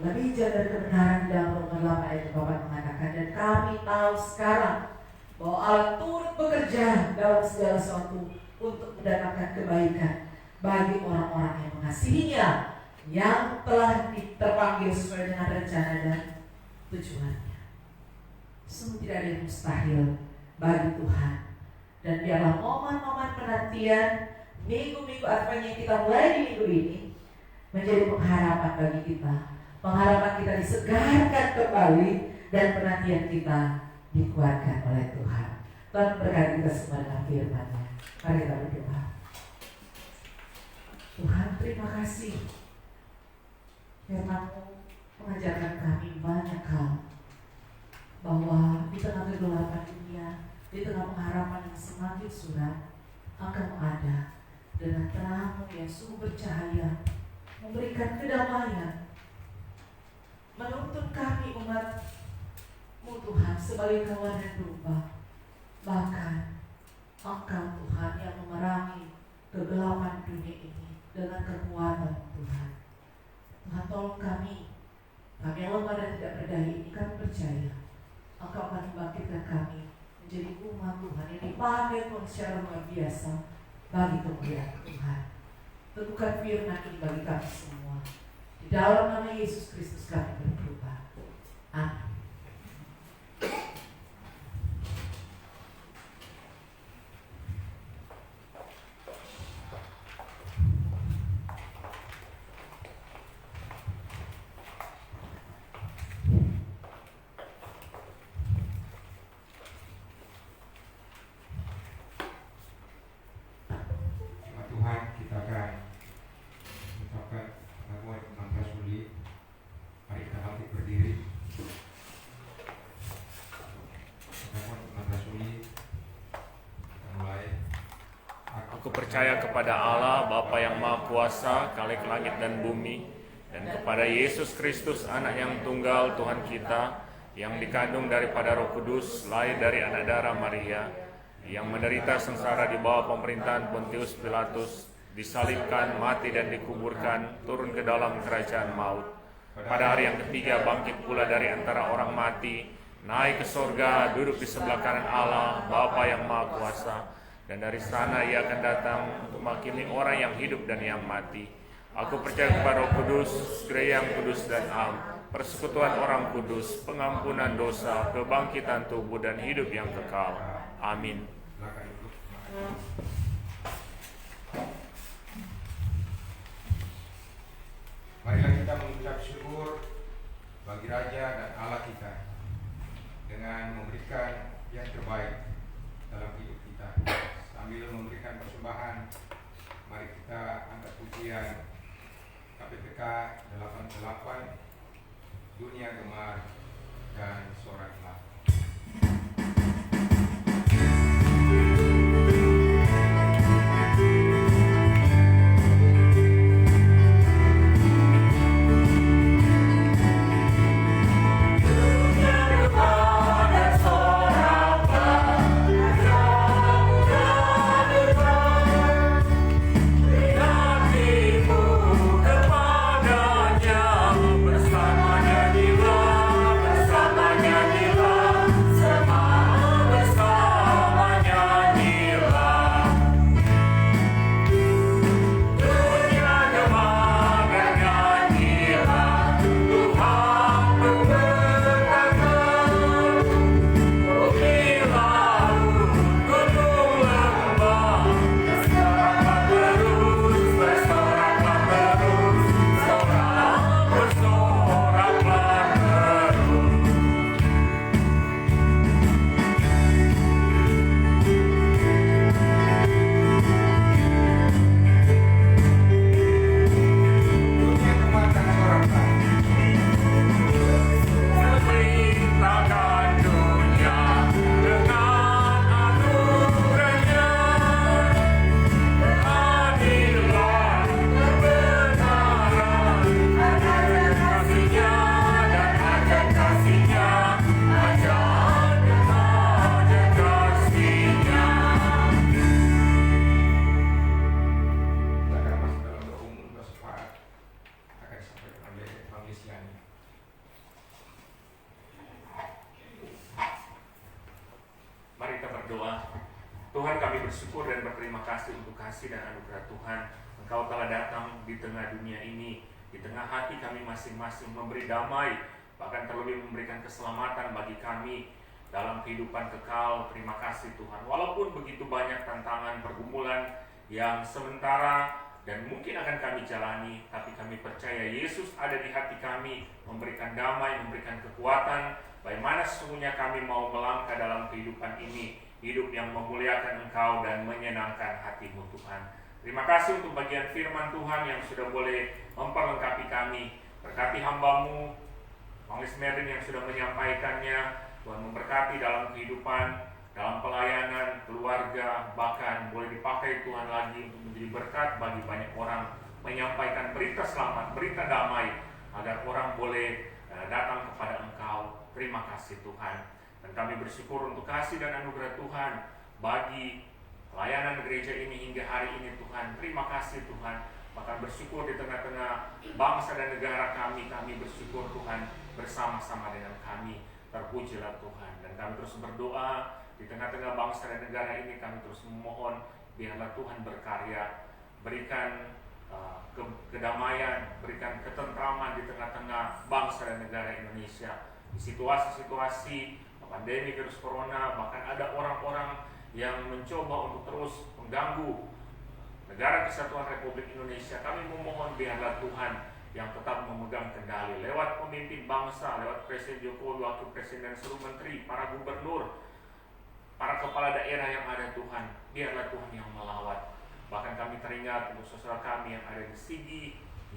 lebih jauh dari kebenaran dalam Roma 8 ayat 4 mengatakan, dan kami tahu sekarang bahwa Allah turut bekerja dalam segala sesuatu untuk mendatangkan kebaikan bagi orang-orang yang mengasihinya, yang telah terpanggil sesuai dengan rencana dan tujuannya. Sungguh tidak ada yang mustahil bagi Tuhan. Dan biarlah momen-momen penantian minggu-minggu Advent yang kita mulai di minggu ini menjadi pengharapan bagi kita. Pengharapan kita disegarkan kembali dan penantian kita dikuatkan oleh Tuhan. Tuhan berkati kita semua dengan firman-Nya. Mari kita berdoa. Tuhan, terima kasih. Firman-Mu mengajarkan kami banyak hal, bahwa di tengah kegelapan dunia, di tengah pengharapan yang semakin suram, Engkau ada dengan terang-Mu yang sungguh bercahaya, memberikan kedamaian, menuntun kami umat-Mu Tuhan sebagai kawan dan domba. Bahkan Engkau Tuhan yang memerangi kegelapan dunia ini dengan kekuatan Tuhan. Tuhan, tolong kami yang lemah dan tidak berdaya ini, kami percaya Engkau akan membangkitkan kami menjadi umat Tuhan yang dipakai Tuhan secara luar biasa bagi kemuliaan Tuhan. Tentukan firman ini bagi kami semua. Di dalam nama Yesus Kristus kami berdoa. Amin. Tuhan, kita akan mengucapkan pengakuan iman rasuli. Mari kita bangkit berdiri. Pengakuan iman rasuli. Kita mulai. Aku percaya kepada Allah, Bapa yang Maha Kuasa, Khalik langit dan bumi, dan kepada Yesus Kristus, Anak yang tunggal Tuhan kita, yang dikandung daripada Roh Kudus, lahir dari anak darah Maria, yang menderita sengsara di bawah pemerintahan Pontius Pilatus, disalibkan, mati dan dikuburkan, turun ke dalam kerajaan maut. Pada hari yang ketiga bangkit pula dari antara orang mati, naik ke sorga, duduk di sebelah kanan Allah, Bapa yang Maha Kuasa, dan dari sana Ia akan datang untuk menghakimi orang yang hidup dan yang mati. Aku percaya kepada Roh Kudus, gereja yang kudus dan am, persekutuan orang kudus, pengampunan dosa, kebangkitan tubuh dan hidup yang kekal. Amin. Marilah kita mengucap syukur bagi Raja dan Allah kita dengan memberikan yang terbaik dalam hidup kita. Sambil memberikan persembahan, mari kita angkat pujian KPPK 88, Dunia Gemar dan Soraklah. Bersama nyanyilah bersyukur dan berterima kasih untuk kasih dan anugerah Tuhan. Engkau telah datang di tengah dunia ini, di tengah hati kami masing-masing, memberi damai, bahkan terlebih memberikan keselamatan bagi kami dalam kehidupan kekal. Terima kasih Tuhan. Walaupun begitu banyak tantangan, pergumulan yang sementara dan mungkin akan kami jalani, tapi kami percaya Yesus ada di hati kami, memberikan damai, memberikan kekuatan, bagaimana sesungguhnya kami mau melangkah dalam kehidupan ini, hidup yang memuliakan Engkau dan menyenangkan hati-Mu Tuhan. Terima kasih untuk bagian firman Tuhan yang sudah boleh memperlengkapi kami. Berkati hamba-Mu, Panglis Merlin yang sudah menyampaikannya. Tuhan memberkati dalam kehidupan, dalam pelayanan, keluarga, bahkan boleh dipakai Tuhan lagi untuk menjadi berkat bagi banyak orang, menyampaikan berita selamat, berita damai, agar orang boleh datang kepada Engkau. Terima kasih Tuhan. Dan kami bersyukur untuk kasih dan anugerah Tuhan bagi pelayanan gereja ini hingga hari ini Tuhan. Terima kasih Tuhan. Bahkan bersyukur di tengah-tengah bangsa dan negara kami bersyukur Tuhan bersama-sama dengan kami. Terpujilah Tuhan. Dan kami terus berdoa di tengah-tengah bangsa dan negara ini, kami terus memohon biarlah Tuhan berkarya, berikan kedamaian, berikan ketentraman di tengah-tengah bangsa dan negara Indonesia. Di situasi-situasi pandemi virus corona, bahkan ada orang-orang yang mencoba untuk terus mengganggu negara kesatuan Republik Indonesia. Kami memohon biarlah Tuhan yang tetap memegang kendali lewat pemimpin bangsa, lewat Presiden Jokowi, Wakil Presiden dan seluruh menteri, para gubernur, para kepala daerah yang ada Tuhan. Biarlah Tuhan yang melawat. Bahkan kami teringat untuk saudara kami yang ada di Sigi,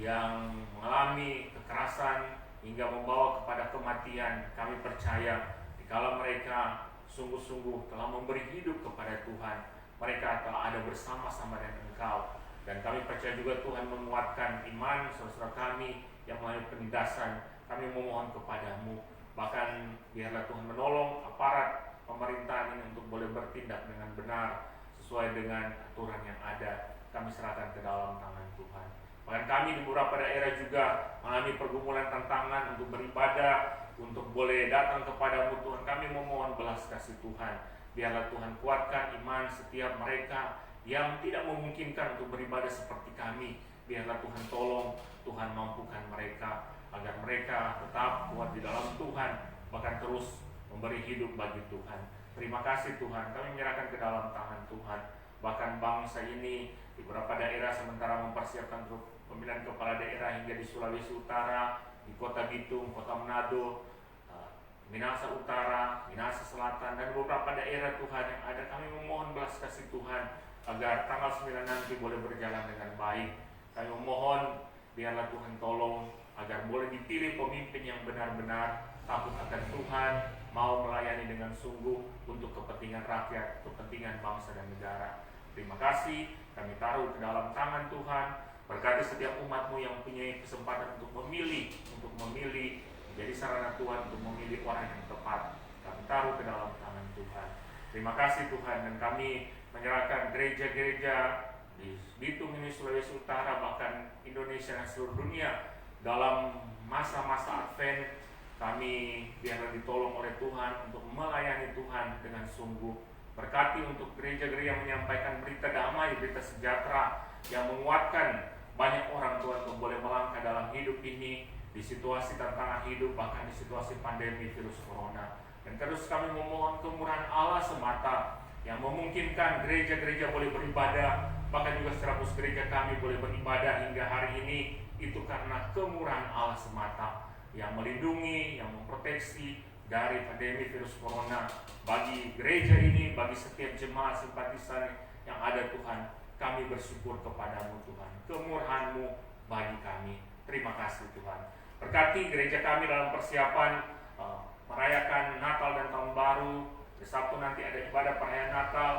yang mengalami kekerasan hingga membawa kepada kematian. Kami percaya dikala mereka sungguh-sungguh telah memberi hidup kepada Tuhan, mereka telah ada bersama-sama dengan Engkau. Dan kami percaya juga Tuhan menguatkan iman saudara kami yang melalui penindasan. Kami memohon kepadamu, bahkan biarlah Tuhan menolong aparat pemerintahan ini untuk boleh bertindak dengan benar sesuai dengan aturan yang ada. Kami serahkan ke dalam tangan Tuhan. Bahkan kami di beberapa daerah juga mengalami pergumulan tantangan untuk beribadah, untuk boleh datang kepadamu Tuhan. Kami memohon belas kasih Tuhan. Biarlah Tuhan kuatkan iman setiap mereka yang tidak memungkinkan untuk beribadah seperti kami. Biarlah Tuhan tolong, Tuhan mampukan mereka agar mereka tetap kuat di dalam Tuhan, bahkan terus memberi hidup bagi Tuhan. Terima kasih Tuhan, kami menyerahkan ke dalam tangan Tuhan. Bahkan bangsa ini di beberapa daerah sementara mempersiapkan untuk pemilihan kepala daerah hingga di Sulawesi Utara, di Kota Bitung, Kota Manado, Minahasa Utara, Minahasa Selatan, dan beberapa daerah Tuhan yang ada. Kami memohon belas kasih Tuhan agar tanggal 9 nanti boleh berjalan dengan baik. Kami memohon biarlah Tuhan tolong agar boleh dipilih pemimpin yang benar-benar takut akan Tuhan, mau melayani dengan sungguh untuk kepentingan rakyat, kepentingan bangsa dan negara. Terima kasih, kami taruh ke dalam tangan Tuhan. Berkati setiap umat-Mu yang punya kesempatan untuk memilih jadi sarana Tuhan untuk memilih orang yang tepat. Kami taruh ke dalam tangan Tuhan. Terima kasih Tuhan, dan kami menyerahkan gereja-gereja di Bitung ini, Sulawesi Utara, bahkan Indonesia dan seluruh dunia dalam masa-masa Advent. Kami biarlah ditolong oleh Tuhan untuk melayani Tuhan dengan sungguh. Berkati untuk gereja-gereja yang menyampaikan berita damai, berita sejahtera yang menguatkan banyak orang Tuhan untuk boleh melangkah dalam hidup ini, di situasi tantangan hidup, bahkan di situasi pandemi virus corona. Dan terus kami memohon kemurahan Allah semata yang memungkinkan gereja-gereja boleh beribadah, bahkan juga serabus gereja kami boleh beribadah hingga hari ini. Itu karena kemurahan Allah semata yang melindungi, yang memproteksi dari pandemi virus corona. Bagi gereja ini, bagi setiap jemaat simpatisan yang ada Tuhan, kami bersyukur kepadamu Tuhan. Kemurahan-Mu bagi kami. Terima kasih Tuhan. Berkati gereja kami dalam persiapan merayakan Natal dan Tahun Baru. Di Sabtu nanti ada ibadah perayaan Natal,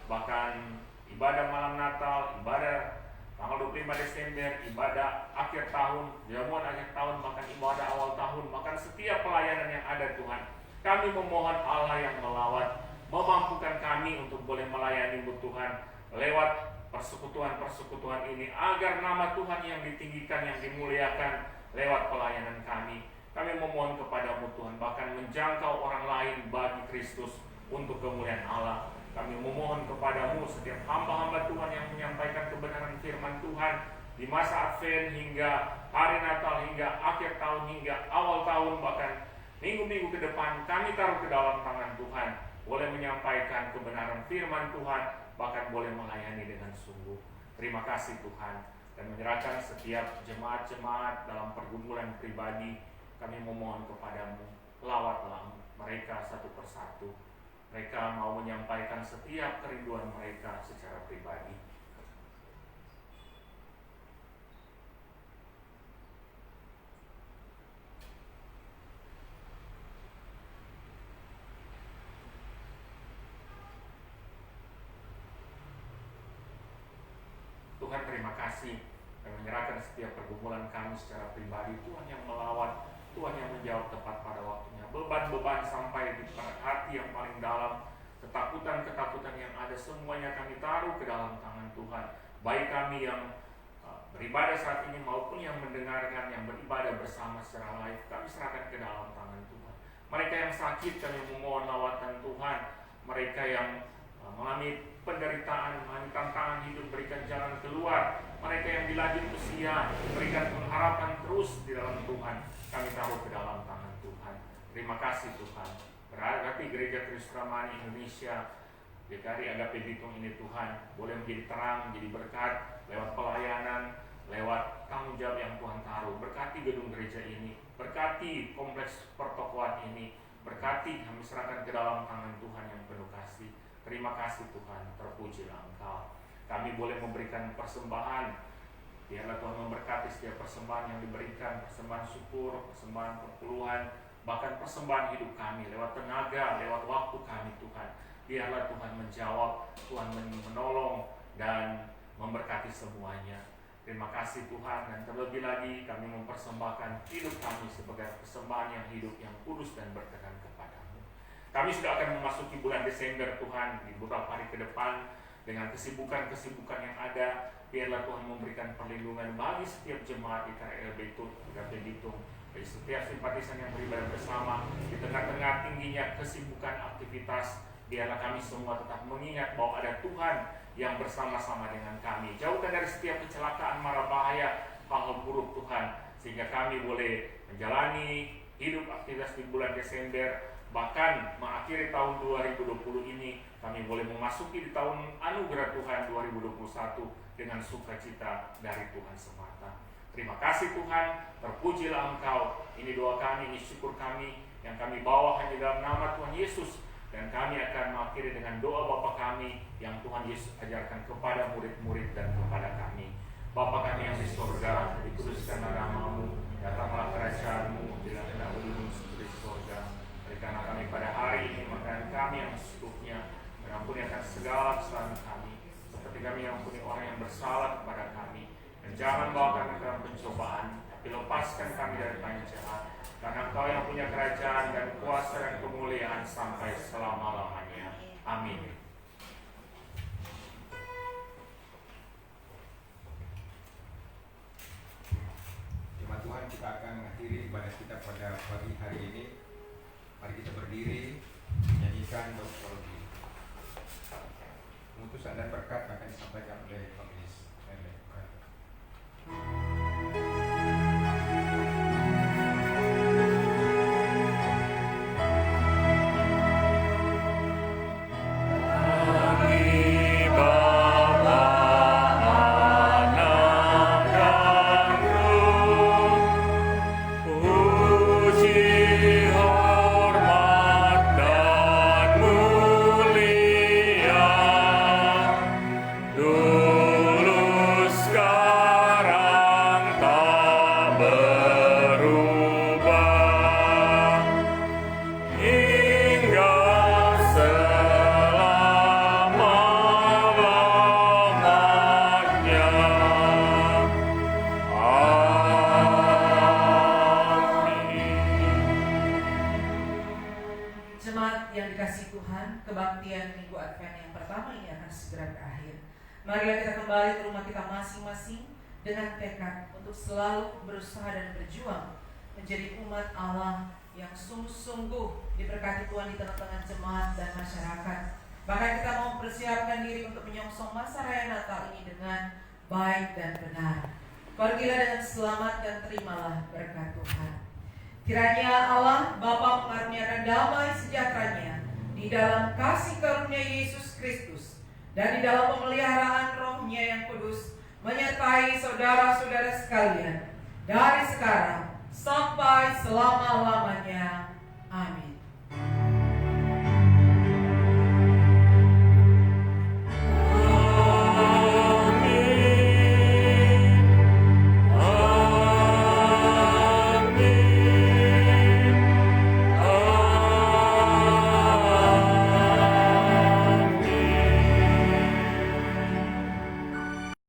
bahkan ibadah malam Natal, ibadah tanggal 25 Desember, ibadah akhir tahun, jamuan akhir tahun, bahkan ibadah awal tahun, bahkan setiap pelayanan yang ada Tuhan. Kami memohon Allah yang melawat, memampukan kami untuk boleh melayani-Mu Tuhan lewat persekutuan-persekutuan ini, agar nama Tuhan yang ditinggikan, yang dimuliakan lewat pelayanan kami. Kami memohon kepadamu Tuhan, bahkan menjangkau orang lain bagi Kristus untuk kemuliaan Allah. Kami memohon kepadamu setiap hamba-hamba Tuhan yang menyampaikan kebenaran firman Tuhan di masa Advent hingga hari Natal, hingga akhir tahun, hingga awal tahun, bahkan minggu-minggu ke depan. Kami taruh ke dalam tangan Tuhan. Boleh menyampaikan kebenaran firman Tuhan, bahkan boleh melayani dengan sungguh. Terima kasih Tuhan. Dan menyerahkan setiap jemaat-jemaat dalam pergumulan pribadi, kami memohon kepadamu, lawatlah mereka satu persatu. Mereka mau menyampaikan setiap kerinduan mereka secara pribadi. Tuhan, terima kasih dan menyerahkan setiap pergumulan kami secara pribadi. Tuhan yang melawat, Tuhan yang menjawab tepat pada waktunya. Beban-beban sampai di hati yang paling dalam, ketakutan-ketakutan yang ada, semuanya kami taruh ke dalam tangan Tuhan. Baik kami yang beribadah saat ini maupun yang mendengarkan, yang beribadah bersama secara live, kami serahkan ke dalam tangan Tuhan. Mereka yang sakit, kami memohon lawatan Tuhan. Mereka yang mengalami penderitaan, mengalami tantangan hidup, berikan jalan keluar. Mereka yang di lanjut usia, berikan pengharapan terus di dalam Tuhan. Kami taruh ke dalam tangan Tuhan. Terima kasih Tuhan. Berarti Gereja Kristus Ramani Indonesia, GKRI Agape Bitung ini Tuhan boleh menjadi terang, menjadi berkat lewat pelayanan, lewat tanggung jawab yang Tuhan taruh. Berkati gedung gereja ini, berkati kompleks pertokoan ini, berkati, kami serahkan ke dalam tangan Tuhan yang penuh kasih. Terima kasih Tuhan, terpujilah Engkau. Kami boleh memberikan persembahan. Biarlah Tuhan memberkati setiap persembahan yang diberikan, persembahan syukur, persembahan perpuluhan, bahkan persembahan hidup kami, lewat tenaga, lewat waktu kami Tuhan. Biarlah Tuhan menjawab, Tuhan menolong dan memberkati semuanya. Terima kasih Tuhan, dan terlebih lagi kami mempersembahkan hidup kami sebagai persembahan yang hidup, yang kudus dan berkenan kepadamu. Kami sudah akan memasuki bulan Desember Tuhan, di beberapa hari ke depan, dengan kesibukan-kesibukan yang ada. Biarlah Tuhan memberikan perlindungan bagi setiap jemaat di KRL Bitung, bagi setiap simpatisan yang beribadah bersama. Di tengah-tengah tingginya kesibukan aktivitas, biarlah kami semua tetap mengingat bahwa ada Tuhan yang bersama-sama dengan kami. Jauhkan dari setiap kecelakaan, mara bahaya, hal-hal buruk Tuhan, sehingga kami boleh menjalani hidup aktivitas di bulan Desember. Bahkan mengakhiri tahun 2020 ini, kami boleh memasuki di tahun anugerah Tuhan 2021 dengan sukacita dari Tuhan semata. Terima kasih Tuhan, terpujilah Engkau. Ini doa kami, ini syukur kami yang kami bawa hanya dalam nama Tuhan Yesus. Dan kami akan mengakhiri dengan doa Bapa kami yang Tuhan Yesus ajarkan kepada murid-murid dan kepada kami. Bapa kami yang di surga, dikuduskanlah nama-Mu, datanglah kerajaan-Mu, dilakukanlah kehendakmu seperti di surga. Berikanlah kami pada hari ini makanan kami yang secukupnya, dan ampuni akan segala kesalahan kami, seperti kami yang ampuni orang yang bersalah kepada kami. Dan jangan bawa kami ke dalam pencobaan, tapi lepaskan kami dari banyak jahat. Karena Engkau yang punya kerajaan dan kuasa dan kemuliaan sampai selama-lamanya. Amin. Jemaat Tuhan, kita akan mengakhiri ibadah kita pada pagi hari ini. Mari kita berdiri, menyanyikan doksologi. Pengutusan dan berkat akan disampaikan oleh Pemilis. Kebaktian Minggu Advent yang pertama ini akan segera berakhir. Marilah kita kembali ke rumah kita masing-masing dengan tekad untuk selalu berusaha dan berjuang menjadi umat Allah yang sungguh-sungguh diberkati Tuhan di tengah-tengah jemaat dan masyarakat. Bahkan kita mau mempersiapkan diri untuk menyongsong masa raya Natal ini dengan baik dan benar. Pergilah dengan selamat dan terimalah berkat Tuhan. Kiranya Allah Bapa mengaruniakan damai sejahteranya di dalam kasih karunia Yesus Kristus dan di dalam pemeliharaan Roh-Nya yang kudus menyertai saudara-saudara sekalian dari sekarang sampai selama-lamanya. Amin.